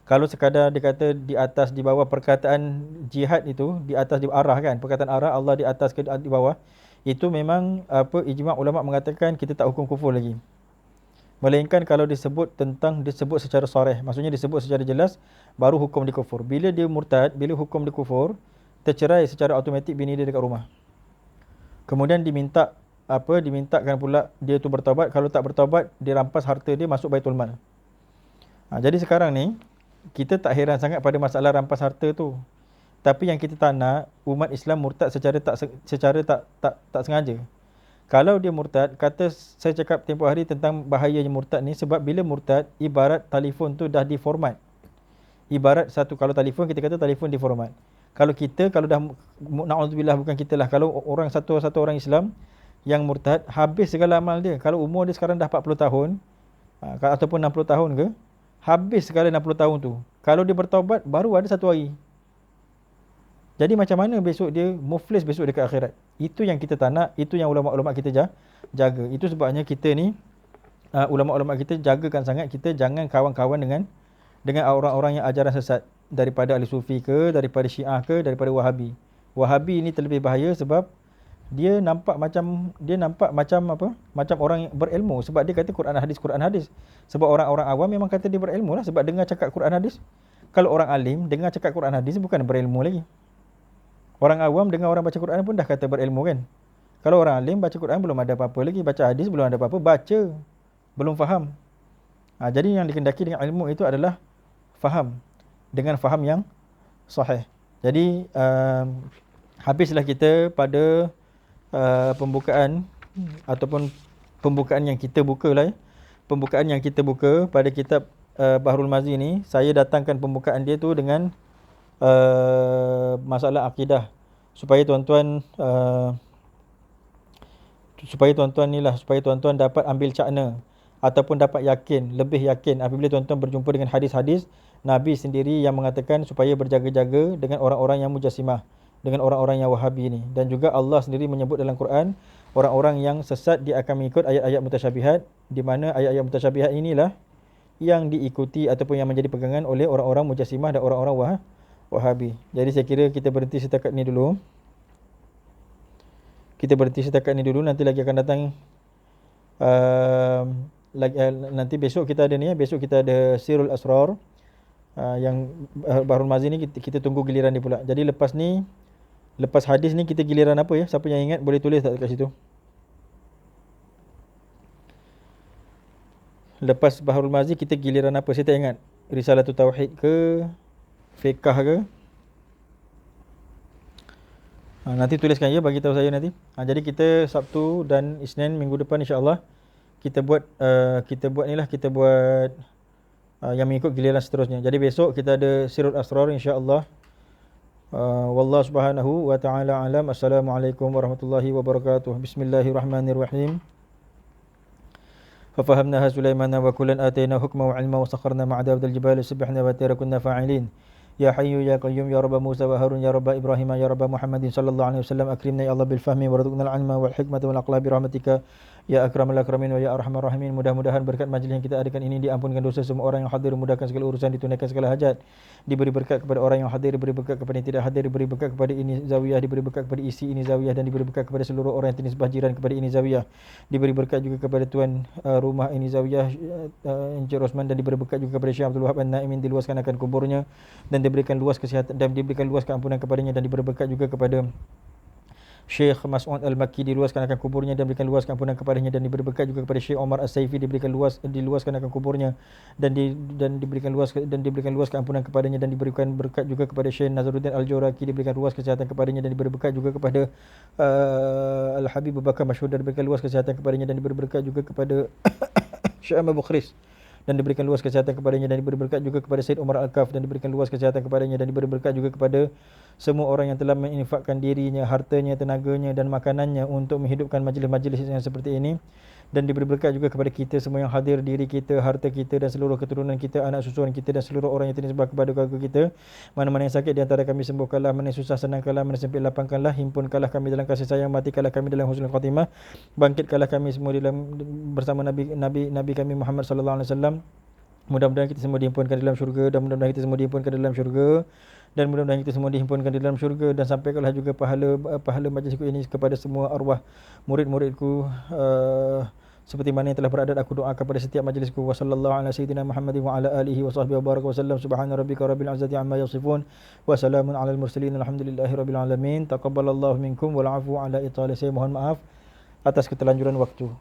Kalau sekadar dia kata di atas di bawah, perkataan jihad itu di atas di arah kan, perkataan arah Allah di atas ke di bawah, itu memang ijma' ulama mengatakan kita tak hukum kufur lagi. Melainkan kalau disebut secara sarih, maksudnya disebut secara jelas, baru hukum dia kufur. Bila dia murtad, bila hukum dia kufur, tercerai secara automatik bini dia dekat rumah. Kemudian dimintakan pula dia tu bertaubat. Kalau tak bertaubat, dia rampas harta dia masuk Baitul Mal. Jadi sekarang ni kita tak heran sangat pada masalah rampas harta tu. Tapi yang kita tak nak umat Islam murtad secara tak sengaja. Kalau dia murtad, kata saya cakap tempoh hari tentang bahayanya murtad ni, sebab bila murtad ibarat telefon tu dah diformat. Ibarat kalau telefon kita kata telefon diformat. Kalau dah na'udzubillah, bukan kita lah, kalau satu orang Islam yang murtad, habis segala amal dia. Kalau umur dia sekarang dah 40 tahun ataupun 60 tahun ke, habis segala 60 tahun tu. Kalau dia bertaubat, baru ada 1 hari. Jadi macam mana besok dia muflis besok dekat akhirat? Itu yang kita tak nak, itu yang ulama-ulama kita jaga. Itu sebabnya kita ni ulama-ulama kita jagakan sangat kita jangan kawan-kawan dengan orang-orang yang ajaran sesat, daripada ahli sufi ke, daripada Syiah ke, daripada Wahabi. Wahabi ni terlebih bahaya sebab dia nampak macam orang yang berilmu, sebab dia kata Quran hadis. Sebab orang-orang awam memang kata dia berilmu lah sebab dengar cakap Quran hadis. Kalau orang alim dengar cakap Quran hadis bukan berilmu lagi. Orang awam dengar orang baca Quran pun dah kata berilmu kan. Kalau orang alim baca Quran belum ada apa-apa lagi, baca hadis belum ada apa-apa, baca belum faham. Jadi yang dikendaki dengan ilmu itu adalah faham, dengan faham yang sahih. Jadi habislah kita pada pembukaan ataupun pembukaan yang kita buka lah ya. Pembukaan yang kita buka pada kitab Bahrul Mazi ni, saya datangkan pembukaan dia tu dengan masalah akidah supaya tuan-tuan dapat ambil cakna ataupun dapat lebih yakin apabila tuan-tuan berjumpa dengan hadis-hadis Nabi sendiri yang mengatakan supaya berjaga-jaga dengan orang-orang yang mujassimah, dengan orang-orang yang Wahabi ni. Dan juga Allah sendiri menyebut dalam Quran, orang-orang yang sesat dia akan mengikut ayat-ayat mutasyabihat, di mana ayat-ayat mutasyabihat inilah yang diikuti ataupun yang menjadi pegangan oleh orang-orang Mujassimah dan orang-orang Wahabi. Jadi saya kira kita berhenti setakat ni dulu. Nanti lagi akan datang nanti besok kita ada ni, besok kita ada Sirul Asrar. Yang Bahrul Mazi ni kita tunggu giliran dia pula. Jadi lepas hadis ni kita giliran apa ya? Siapa yang ingat boleh tulis tak kat situ? Lepas Bahrul Mazi kita giliran apa? Saya tak ingat. Risalatul Tauhid ke? Fiqh ke? Nanti tuliskan ya, bagi tahu saya nanti. Jadi kita Sabtu dan Isnin minggu depan insya-Allah kita buat yang mengikut giliran seterusnya. Jadi besok kita ada Sirul Asrar insya-Allah. Wallahu subhanahu wa ta'ala alam. Assalamualaikum warahmatullahi wabarakatuh. Bismillahirrahmanirrahim. ففهمناها سليمان وكلا آتينا حكما وعلما وسخرنا مع داود الجبال سبحنا وترى كنا فاعلين يا حي يا قيوم يا رب موسى وهارون يا رب إبراهيم يا رب محمد صلى الله عليه وسلم أكرمنا يا الله بالفهم وارزقنا العلم والحكمة والعقل برحمتك ya akramul akramin wa ya arhamar rahimin. Mudah-mudahan berkat majlis yang kita adakan ini diampunkan dosa semua orang yang hadir, mudahkan segala urusan, ditunaikan segala hajat, diberi berkat kepada orang yang hadir, diberi berkat kepada yang tidak hadir, diberi berkat kepada ini zawiyah, diberi berkat kepada isi ini zawiyah, dan diberi berkat kepada seluruh orang yang ternisbah jiran kepada ini zawiyah, diberi berkat juga kepada tuan rumah ini zawiyah Encik Rosman, dan diberi berkat juga kepada Syekh Abdul Wahab An-Naimin, diluaskan akan kuburnya dan diberikan luas kesihatan dan diberikan luas keampunan kepadanya, dan diberi berkat juga kepada Syekh Mas'ud Al-Makki, diluaskan akan kuburnya dan diberikan luas keampunan kepadanya, dan diberi berkat juga kepada Syekh Omar As-Saifi, diluaskan akan kuburnya dan diberikan luas keampunan kepadanya, dan diberikan berkat juga kepada Syekh Nazaruddin Al-Jawraki, diberikan luas kesihatan kepadanya, dan diberi berkat juga kepada Al-Habib Abu Bakar Masyhur, dan diberikan luas kesihatan kepadanya, dan diberi berkat juga kepada Syekh Ahmad Bukhris, dan diberikan luas kesihatan kepadanya, dan diberi berkat juga kepada Said Umar Al-Kaf, dan diberikan luas kesihatan kepadanya, dan diberi berkat juga kepada semua orang yang telah menginfakkan dirinya, hartanya, tenaganya dan makanannya untuk menghidupkan majlis-majlis yang seperti ini, dan diberi berkat juga kepada kita semua yang hadir, diri kita, harta kita dan seluruh keturunan kita, anak susuan kita dan seluruh orang yang ternisbah kepada keluarga kita. Mana-mana yang sakit di antara kami sembuhkanlah, mana yang susah senangkanlah, mana sempit lapangkanlah, himpunkanlah kami dalam kasih sayang, matikanlah kami dalam husnul khatimah, bangkitkanlah kami semua bersama Nabi kami Muhammad sallallahu alaihi wasallam. Mudah-mudahan kita semua dihimpunkan di dalam syurga, dan mudah-mudahan kita semua dihimpunkan di dalam syurga, dan mudah-mudahan kita semua dihimpunkan di dalam syurga, dan sampaikanlah juga pahala majlisku ini kepada semua arwah murid-muridku seperti mana yang telah beradat aku doakan pada setiap majlisku. Wa sallallahu ala sayyidina Muhammadin wa ala alihi wa sahbihi wa baraka wa sallam. Subhana rabbika rabbil izzati amma yasifun wa salamun alal mursalin alhamdulillahi rabbil alamin. Taqabbalallahu minkum wal afu ala itali. Saya mohon maaf atas keterlanjuran waktu.